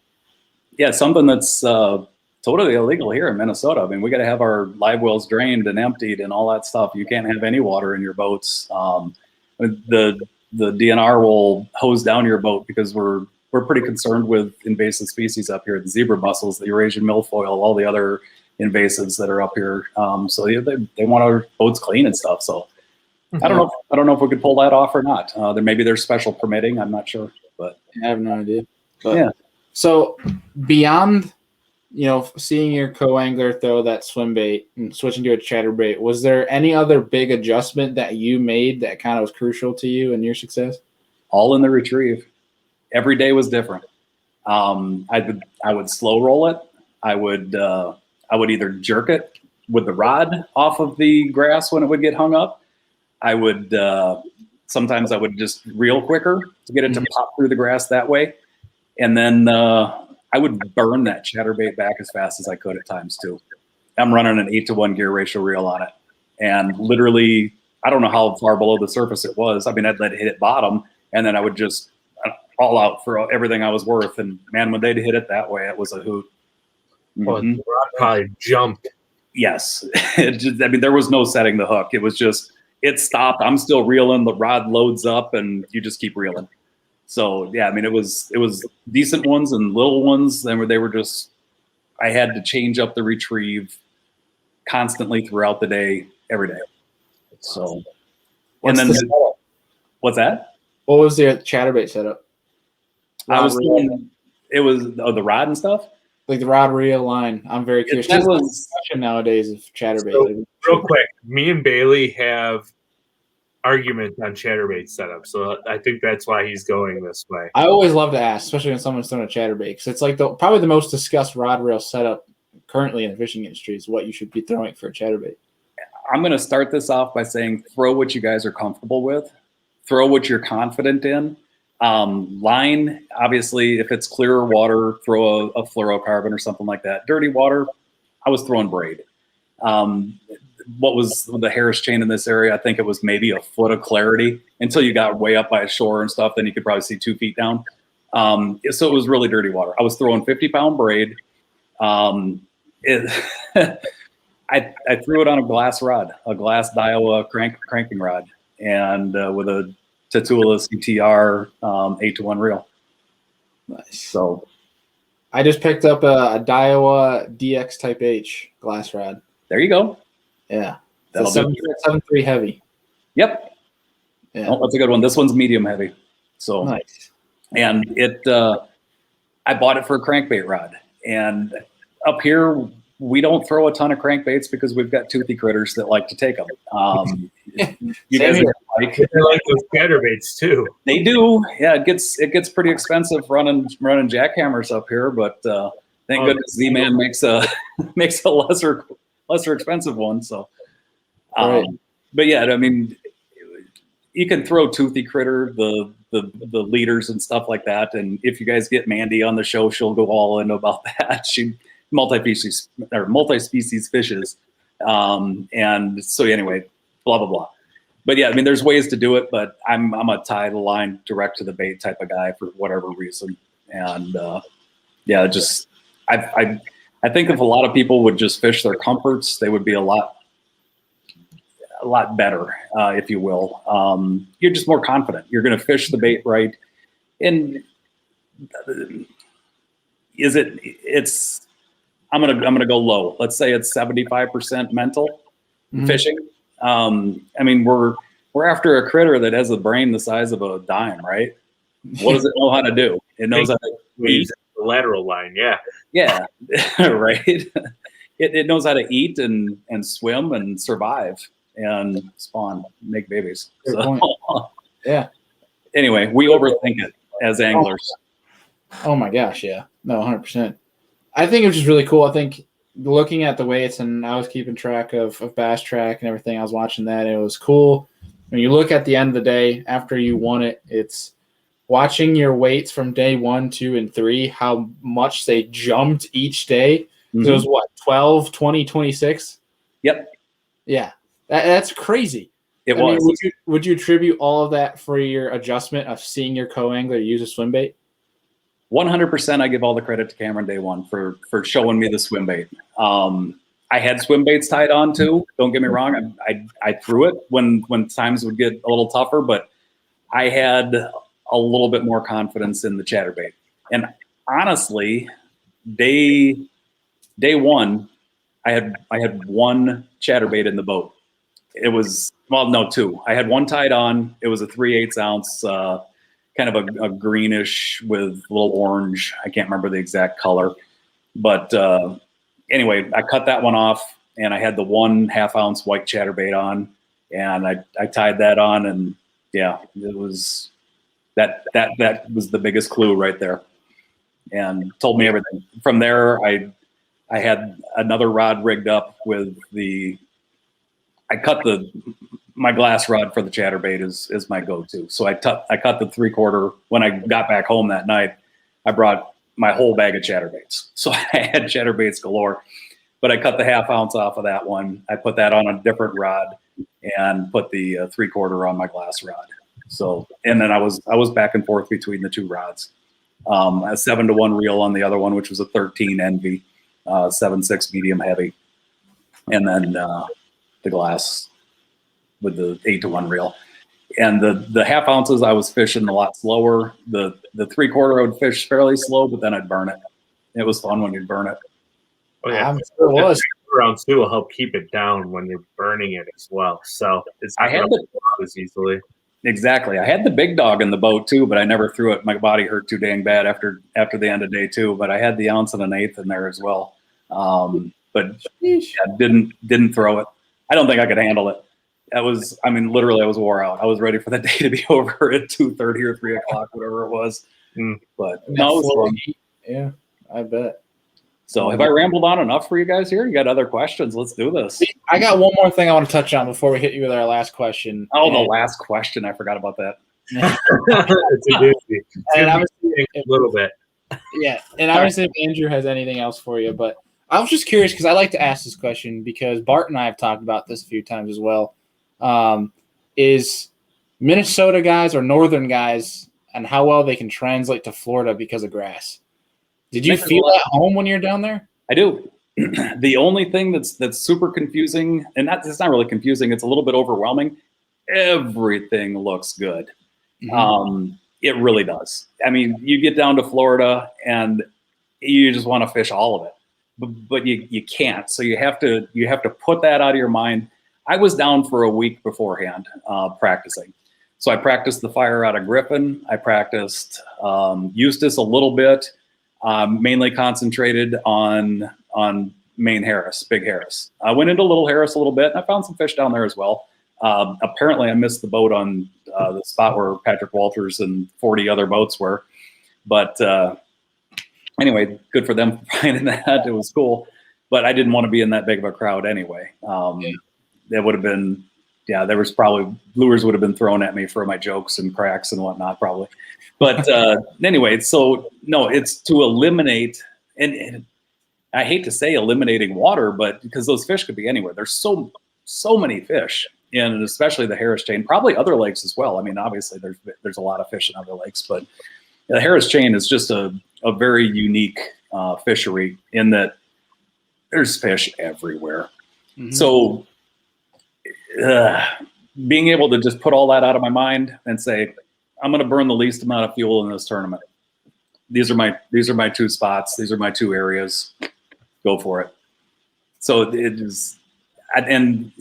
yeah, something that's totally illegal here in Minnesota. I mean, we got to have our live wells drained and emptied and all that stuff. You can't have any water in your boats. The DNR will hose down your boat, because we're pretty concerned with invasive species up here, the zebra mussels, the Eurasian milfoil, all the other invasives that are up here. So they want our boats clean and stuff. So I don't know if we could pull that off or not. There's special permitting. I'm not sure, but I have no idea. But, yeah. So beyond, seeing your co-angler throw that swim bait and switching to a chatterbait, was there any other big adjustment that you made that kind of was crucial to you and your success? All in the retrieve. Every day was different. I would slow roll it. I would either jerk it with the rod off of the grass when it would get hung up. I would sometimes I would just reel quicker to get it to pop through the grass that way. And then I would burn that chatterbait back as fast as I could at times too. I'm running an 8-to-1 gear ratio reel on it. And literally, I don't know how far below the surface it was. I mean, I'd let it hit at bottom, and then I would just all out for everything I was worth. And man, when they'd hit it that way, it was a hoot. Well, the rod probably jumped. Yes. There was no setting the hook. It was just, it stopped. I'm still reeling. The rod loads up, and you just keep reeling. So yeah, I mean, it was decent ones and little ones. They were just, I had to change up the retrieve constantly throughout the day, every day. So, what's that? What was the chatterbait setup? It was the rod and stuff. Like the rod, reel, line. I'm very curious. That was nowadays of chatterbait. So, real quick, me and Bailey have argument on chatterbait setup, so I think that's why he's going this way. I always love to ask, especially when someone's throwing a chatterbait, because it's like probably the most discussed rod reel setup currently in the fishing industry is what you should be throwing for a chatterbait. I'm going to start this off by saying throw what you guys are comfortable with, throw what you're confident in. Line, obviously, if it's clearer water, throw a fluorocarbon or something like that. Dirty water, I was throwing braid. What was the Harris chain in this area? I think it was maybe a foot of clarity until you got way up by a shore and stuff. Then you could probably see 2 feet down. So it was really dirty water. I was throwing 50-pound braid. I threw it on a glass rod, a glass Daiwa cranking rod, and with a Tatula CTR 8-to-1 reel. Nice. So I just picked up a Daiwa DX Type H glass rod. There you go. Yeah. That'll do 7.3 heavy. Yep. Yeah. Oh, that's a good one. This one's medium heavy. So nice. And I bought it for a crankbait rod, and up here, we don't throw a ton of crankbaits because we've got toothy critters that like to take them. You guys like those chatterbaits too. They do. Yeah, it gets pretty expensive running jackhammers up here, but thank goodness Z-Man makes a lesser expensive one. So, but yeah, I mean, you can throw toothy critter, the leaders and stuff like that. And if you guys get Mandy on the show, she'll go all in about that. She multi-species fishes. And so anyway, blah, blah, blah. But yeah, I mean, there's ways to do it, but I'm a tie the line direct to the bait type of guy for whatever reason. And yeah, just, I think if a lot of people would just fish their comforts, they would be a lot better, if you will. You're just more confident. You're going to fish the bait right. And I'm gonna go low. Let's say it's 75% mental fishing. I mean, we're after a critter that has a brain the size of a dime, right? What does it know how to do? It knows how to eat. The lateral line, yeah, right. It knows how to eat and swim and survive and spawn, make babies. So, yeah. Anyway, we overthink it as anglers. Oh my gosh, yeah. No, 100%. I think it was just really cool. I think looking at the weights, and I was keeping track of Bass Track and everything. I was watching that. It was cool. When you look at the end of the day, after you won it, it's watching your weights from day 1, 2, and 3, how much they jumped each day. Mm-hmm. So it was what, 12, 20, 26? Yep. Yeah. That's crazy. I mean, would you attribute all of that for your adjustment of seeing your co-angler use a swim bait? 100%. I give all the credit to Cameron day one for showing me the swim bait. I had swim baits tied on too. Don't get me wrong. I threw it when times would get a little tougher, but I had a little bit more confidence in the chatterbait. And honestly, day one, I had one chatterbait in the boat. It was, well, no, two. I had one tied on. It was a 3/8 ounce, kind of a greenish with a little orange. I can't remember the exact color, but anyway, I cut that one off, and I had the 1/2 ounce white chatterbait on, and I tied that on, and yeah, it was that was the biggest clue right there, and told me everything. From there, I had another rod rigged up with my glass rod for the chatterbait is my go-to. So I cut the 3/4. When I got back home that night, I brought my whole bag of chatterbaits. So I had chatterbaits galore, but I cut the 1/2 ounce off of that one. I put that on a different rod and put the 3/4 on my glass rod. So, and then I was back and forth between the two rods. A 7-to-1 reel on the other one, which was a 13 Envy, 7.6 medium heavy. And then the glass with the 8-to-1 reel. And the 1/2 ounces I was fishing a lot slower. The 3/4 I would fish fairly slow, but then I'd burn it. It was fun when you'd burn it. Oh yeah, I'm sure it was. Rounds too will help keep it down when you're burning it as well. So it's not going to blow as easily. Exactly. I had the big dog in the boat too, but I never threw it. My body hurt too dang bad after the end of day 2. But I had the 1 1/8 in there as well. But yeah, didn't throw it. I don't think I could handle it. Literally, I was wore out. I was ready for the day to be over at 2:30 or 3 o'clock, whatever it was. But no, it was fun. Yeah, I bet. So have I rambled on enough for you guys here? You got other questions? Let's do this. I got one more thing I want to touch on before we hit you with our last question. Oh, the last question. I forgot about that. It's a doozy. A little bit. Yeah, and obviously if Andrew has anything else for you, but I was just curious because I like to ask this question because Bart and I have talked about this a few times as well. Is Minnesota guys or northern guys and how well they can translate to Florida because of grass? Did you feel at home when you're down there? I do. The only thing that's super confusing, and it's not really confusing, it's a little bit overwhelming. Everything looks good. Mm-hmm. It really does. I mean, you get down to Florida and you just want to fish all of it, but you can't. So you have to put that out of your mind. I was down for a week beforehand practicing. So I practiced the fire out of Griffin. I practiced Eustis a little bit, mainly concentrated on on Main Harris, Big Harris. I went into Little Harris a little bit, and I found some fish down there as well. Apparently, I missed the boat on the spot where Patrick Walters and 40 other boats were. But anyway, good for them finding that. It was cool. But I didn't want to be in that big of a crowd anyway. It would have been, there was probably, lures would have been thrown at me for my jokes and cracks and whatnot, probably. But anyway, so no, it's to eliminate, and I hate to say eliminating water, but because those fish could be anywhere. There's so many fish, and especially the Harris chain, probably other lakes as well. I mean, obviously there's a lot of fish in other lakes, but the Harris chain is just a very unique fishery in that there's fish everywhere. Mm-hmm. So being able to just put all that out of my mind and say, I'm going to burn the least amount of fuel in this tournament. These are my two spots. These are my two areas. Go for it. So it is, and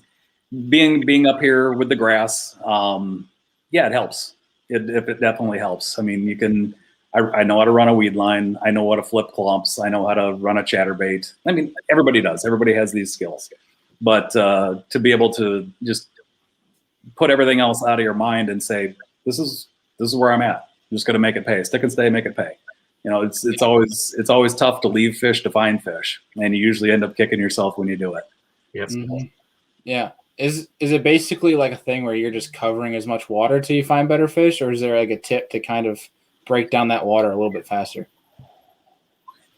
being up here with the grass, it helps. It definitely helps. I mean, I know how to run a weed line. I know how to flip clumps. I know how to run a chatterbait. I mean, everybody does. Everybody has these skills. But to be able to just put everything else out of your mind and say, this is where I'm at. I'm just going to make it pay. Stick and stay, make it pay. You know, it's always tough to leave fish to find fish, and you usually end up kicking yourself when you do it. Yep. Mm-hmm. Yeah. Is it basically like a thing where you're just covering as much water till you find better fish, or is there like a tip to kind of break down that water a little bit faster?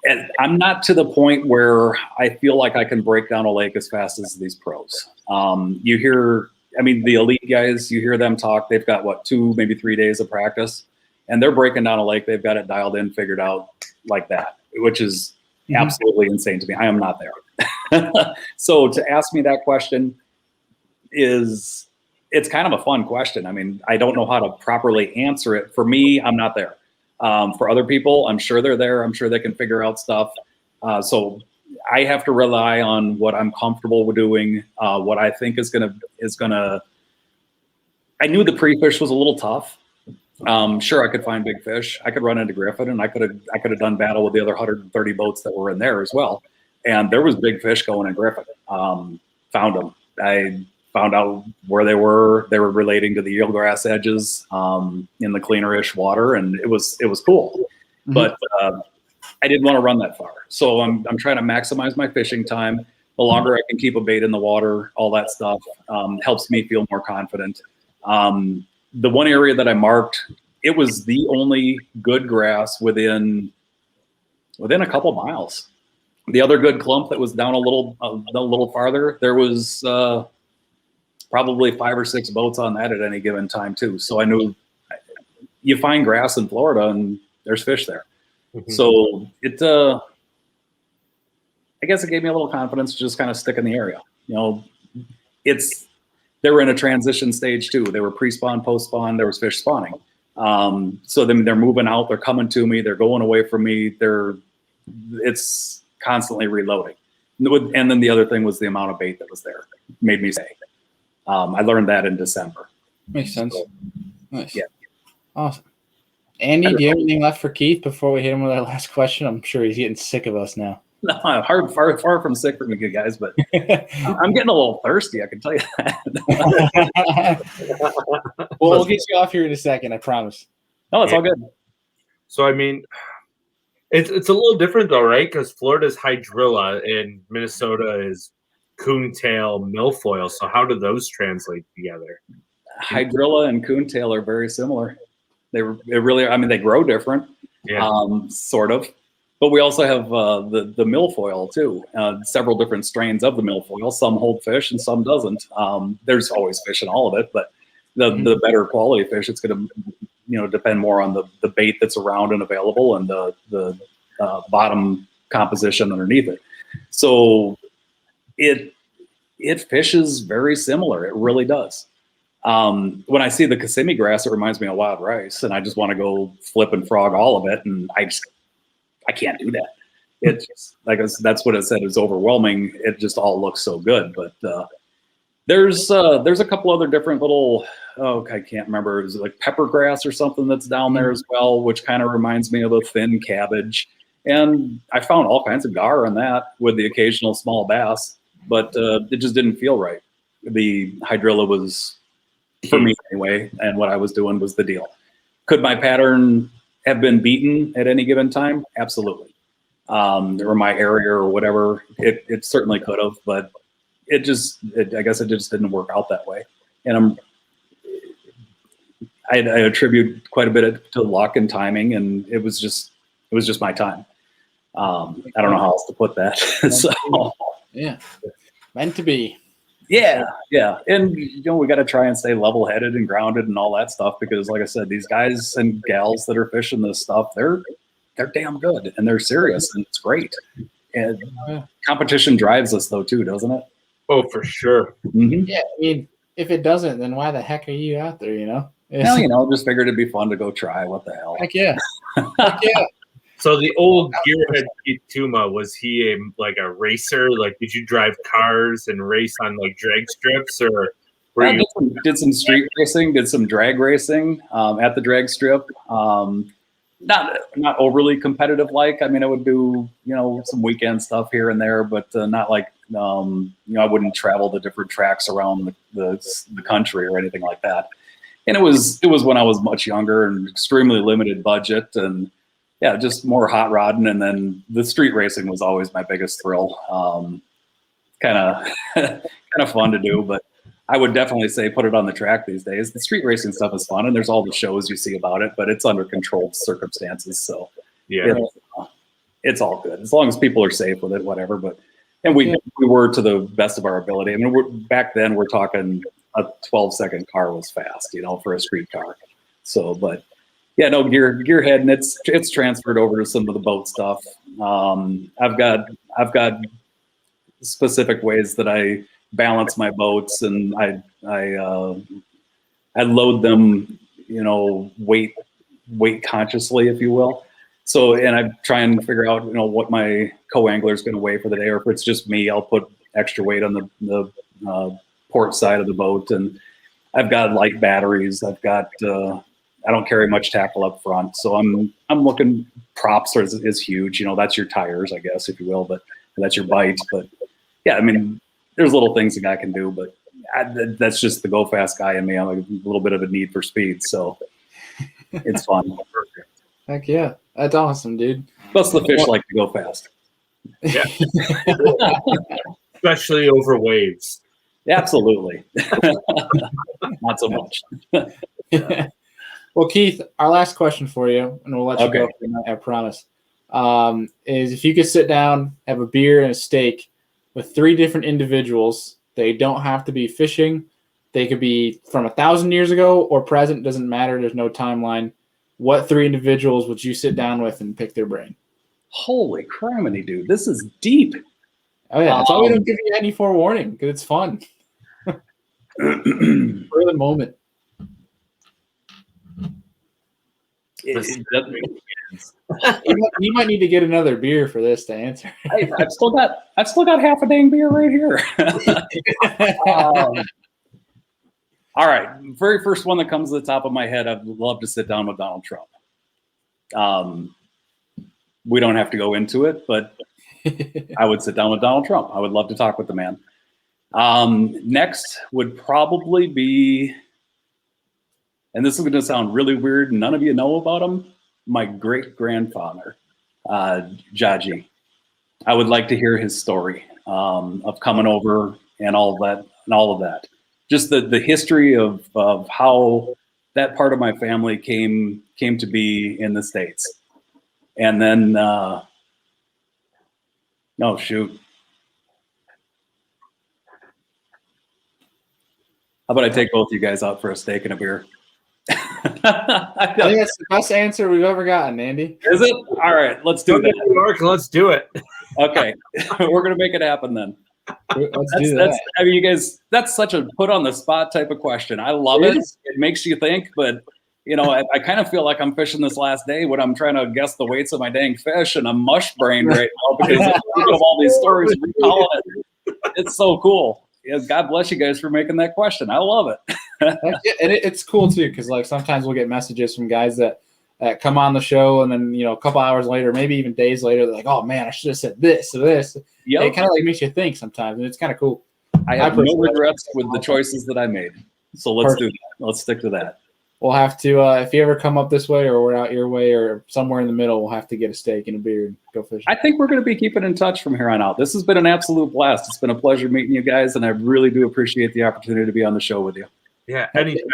And I'm not to the point where I feel like I can break down a lake as fast as these pros. You hear, I mean, the elite guys, you hear them talk, they've got 2, maybe 3 days of practice, and they're breaking down a lake. They've got it dialed in, figured out like that, which is absolutely insane to me. I am not there. So to ask me that question it's kind of a fun question. I mean, I don't know how to properly answer it. For me, I'm not there. For other people, I'm sure they're there. I'm sure they can figure out stuff. So I have to rely on what I'm comfortable with doing, what I think is gonna. I knew the pre-fish was a little tough. Sure, I could find big fish. I could run into Griffin, and I could have done battle with the other 130 boats that were in there as well. And there was big fish going in Griffin. Found them. I found out where they were. They were relating to the eelgrass edges in the cleanerish water, and it was cool. Mm-hmm. But I didn't want to run that far, so I'm trying to maximize my fishing time. The longer I can keep a bait in the water, all that stuff helps me feel more confident. The one area that I marked, it was the only good grass within a couple miles. The other good clump that was down a little farther, there was probably 5 or 6 boats on that at any given time too. So I knew you find grass in Florida and there's fish there. Mm-hmm. So I guess it gave me a little confidence to just kind of stick in the area. You know, they were in a transition stage too. They were pre-spawn, post-spawn. There was fish spawning. So then they're moving out. They're coming to me. They're going away from me. It's constantly reloading. And then the other thing was the amount of bait that was there. Made me say. I learned that in December. Makes sense. So, nice. Yeah. Awesome. Andy, do you have anything left for Keith before we hit him with our last question? I'm sure he's getting sick of us now. No, I'm far from sick from you guys, but I'm getting a little thirsty. I can tell you that. Well, we'll get you off here in a second. I promise. No, it's all good. So, I mean, it's a little different though, right? Because Florida's hydrilla and Minnesota is coontail milfoil. So how do those translate together? Hydrilla and coontail are very similar. They really, I mean, they grow different, sort of. But we also have the milfoil too. Several different strains of the milfoil. Some hold fish and some doesn't. There's always fish in all of it, but the better quality fish, it's going to depend more on the bait that's around and available and the bottom composition underneath it. So it fishes very similar. It really does. When I see the Kissimmee grass, it reminds me of wild rice, and I just want to go flip and frog all of it, and I can't do that. It's just, like that's what it said. It's overwhelming. It just all looks so good. But there's a couple other different little, I can't remember. Is it like pepper grass or something that's down there as well, which kind of reminds me of a thin cabbage. And I found all kinds of gar in that with the occasional small bass, but it just didn't feel right. The hydrilla was, for me anyway, and what I was doing was the deal. Could my pattern have been beaten at any given time? Absolutely. Or my area or whatever, it certainly could have, but I guess it just didn't work out that way. And I attribute quite a bit to luck and timing, and it was just my time. I don't know how else to put that. So yeah, meant to be. Yeah. And we got to try and stay level-headed and grounded and all that stuff, because like I said, these guys and gals that are fishing this stuff, they're damn good and they're serious, and it's great. And competition drives us though too, doesn't it? Oh, for sure. Mm-hmm. Yeah, I mean, if it doesn't, then why the heck are you out there? Well, just figured it'd be fun to go try. What the hell? Heck yeah. Heck yeah. So the old gearhead Keith Tuma, was he a racer? Like, did you drive cars and race on like drag strips, or were you? Did some street racing, did some drag racing at the drag strip. Not overly competitive. Like, I mean, I would do some weekend stuff here and there, but not like I wouldn't travel to different tracks around the country or anything like that. And it was when I was much younger and extremely limited budget, and yeah, just more hot rodding. And then the street racing was always my biggest thrill. Kind of fun to do, but I would definitely say put it on the track these days. The street racing stuff is fun, and there's all the shows you see about it, but it's under controlled circumstances. So yeah, it's all good as long as people are safe with it, whatever. And we were to the best of our ability. I mean, back then we're talking a 12-second car was fast, for a street car. So, but yeah, no, gearhead, and it's transferred over to some of the boat stuff. I've got specific ways that I balance my boats, and I load them, weight consciously, if you will. So, and I try and figure out, what my co-angler is going to weigh for the day, or if it's just me, I'll put extra weight on the port side of the boat. And I've got light batteries. I've got I don't carry much tackle up front, so I'm looking. Props is huge. That's your tires, I guess, if you will, but that's your bite. But yeah, I mean, there's little things a guy can do, but that's just the go fast guy in me. I'm a little bit of a need for speed, so it's fun. Heck yeah, that's awesome, dude. Plus the fish like to go fast. Yeah, especially over waves. Absolutely. Not so much. Well, Keith, our last question for you, and we'll let you go for the night, I promise, is if you could sit down, have a beer and a steak with 3 different individuals. They don't have to be fishing. They could be from 1,000 years ago or present. Doesn't matter. There's no timeline. What 3 individuals would you sit down with and pick their brain? Holy criminy, dude. This is deep. Oh, yeah. That's why we don't give you any forewarning, because it's fun. For the moment. You might need to get another beer for this to answer. I've still got half a dang beer right here. All right, very first one that comes to the top of my head. I'd love to sit down with Donald Trump. We don't have to go into it, but I would sit down with Donald Trump. I would love to talk with the man. Next would probably be, and this is going to sound really weird, none of you know about him, my great-grandfather, Jaji. I would like to hear his story of coming over and all of that. Just the history of how that part of my family came to be in the States. And then, no, shoot. How about I take both you guys out for a steak and a beer? I think that's the best answer we've ever gotten, Andy. Is it? All right, let's do that. New York, let's do it. Okay, we're gonna make it happen then. Let's do that. I mean, you guys, that's such a put on the spot type of question. I love it. It makes you think, but I kind of feel like I'm fishing this last day when I'm trying to guess the weights of my dang fish, and I'm mush brained right now because I think of all these stories and recalling it. It's so cool. Yes, God bless you guys for making that question. I love it. And it's cool too, because like sometimes we'll get messages from guys that that come on the show, and then a couple hours later, maybe even days later, they're like, "Oh man, I should have said this or this." Yep. It kind of like makes you think sometimes, and it's kind of cool. I have no regrets with the choices that I made. So let's do that. Let's stick to that. We'll have to, if you ever come up this way or we're out your way or somewhere in the middle, we'll have to get a steak and a beer and go fishing. I think we're going to be keeping in touch from here on out. This has been an absolute blast. It's been a pleasure meeting you guys, and I really do appreciate the opportunity to be on the show with you. Yeah, anytime.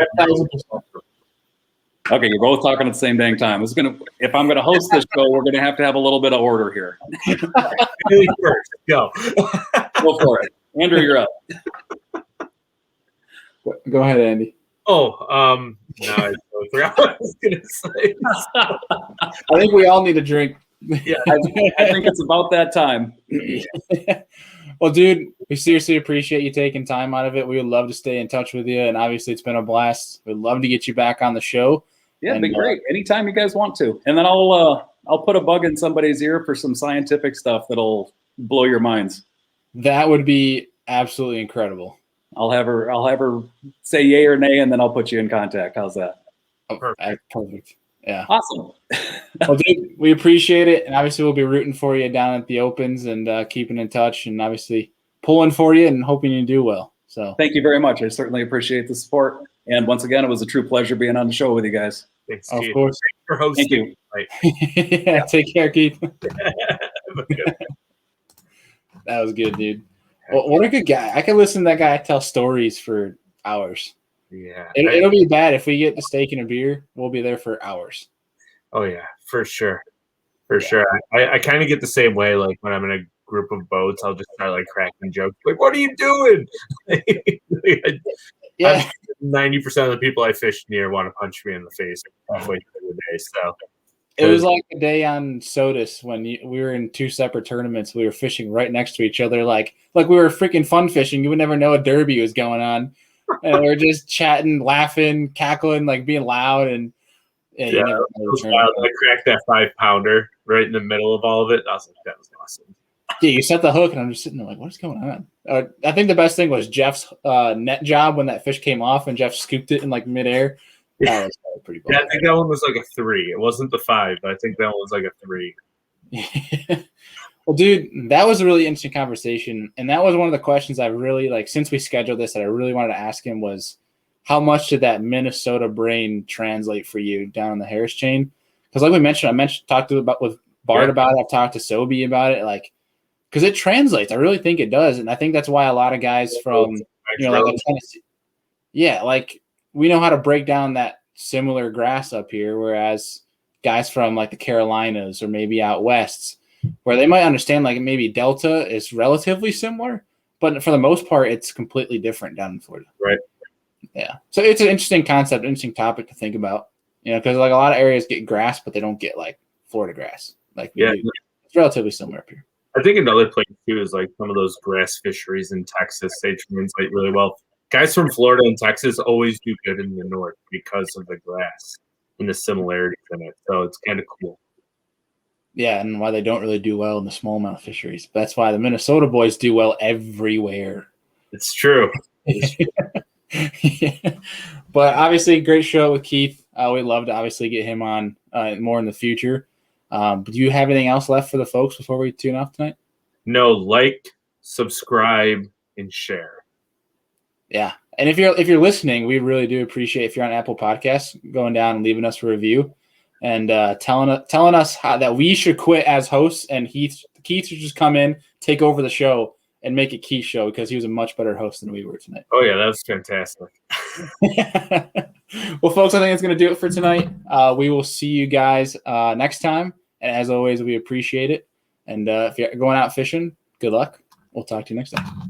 Okay, you're both talking at the same dang time. If I'm gonna host this show, we're gonna have a little bit of order here. First, go. Go for it, Andrew. You're up. Go ahead, Andy. No, I forgot what I was gonna say. I think we all need a drink. Yeah, I think it's about that time. Well, dude, we seriously appreciate you taking time out of it. We would love to stay in touch with you, and obviously it's been a blast. We'd love to get you back on the show. Yeah, it'd be great. Anytime you guys want to. And then I'll put a bug in somebody's ear for some scientific stuff that'll blow your minds. That would be absolutely incredible. I'll have her say yay or nay, and then I'll put you in contact. How's that? Oh, perfect. Yeah. Awesome. Well, dude, we appreciate it. And obviously we'll be rooting for you down at the Opens and keeping in touch and obviously pulling for you and hoping you do well. So thank you very much. I certainly appreciate the support. And once again, it was a true pleasure being on the show with you guys. Thanks, of Keith. course. Thanks for hosting. Thank you. Yeah, take care, Keith. That was good, dude. Well, what a good guy. I could listen to that guy tell stories for hours. Yeah. It'll be bad if we get the steak and a beer. We'll be there for hours. Oh, yeah, for sure. For sure. I kind of get the same way. Like when I'm in a group of boats, I'll just start like cracking jokes. Like, what are you doing? Yeah. 90% of the people I fish near want to punch me in the face halfway through the day. So it was like a day on Sodas when we were in two separate tournaments. We were fishing right next to each other, like we were freaking fun fishing. You would never know a derby was going on, and we were just chatting, laughing, cackling, like being loud. And I cracked that 5-pounder right in the middle of all of it. I was like, that was awesome. Yeah, you set the hook, and I'm just sitting there like, what's going on? I think the best thing was Jeff's net job when that fish came off, and Jeff scooped it in like midair. That was pretty cool. Yeah, I think that one was like a 3. It wasn't the 5. I think that one was like a 3. Well, dude, that was a really interesting conversation, and that was one of the questions I really since we scheduled this that I really wanted to ask him was, how much did that Minnesota brain translate for you down in the Harris chain? Because like I talked with Bart about it. I've talked to Sobe about it, because it translates. I really think it does, and I think that's why a lot of guys from Tennessee, we know how to break down that similar grass up here, whereas guys from like the Carolinas or maybe out west, where they might understand like maybe Delta is relatively similar, but for the most part, it's completely different down in Florida. Right. Yeah. So it's an interesting concept, interesting topic to think about, because like a lot of areas get grass, but they don't get like Florida grass. It's relatively similar up here. I think another place too is like some of those grass fisheries in Texas. They translate really well. Guys from Florida and Texas always do good in the north because of the grass and the similarities in it. So it's kind of cool. Yeah, and why they don't really do well in the smallmouth fisheries. That's why the Minnesota boys do well everywhere. It's true. Yeah. But obviously, great show with Keith. We'd love to obviously get him on more in the future. But do you have anything else left for the folks before we tune off tonight? No, like, subscribe, and share. Yeah, and if you're listening, we really do appreciate if you're on Apple Podcasts going down and leaving us a review and telling us that we should quit as hosts and Keith should just come in, take over the show, and make it Keith's show because he was a much better host than we were tonight. Oh yeah, that was fantastic. Well, folks, I think that's going to do it for tonight. We will see you guys next time, and as always, we appreciate it. And if you're going out fishing, good luck. We'll talk to you next time.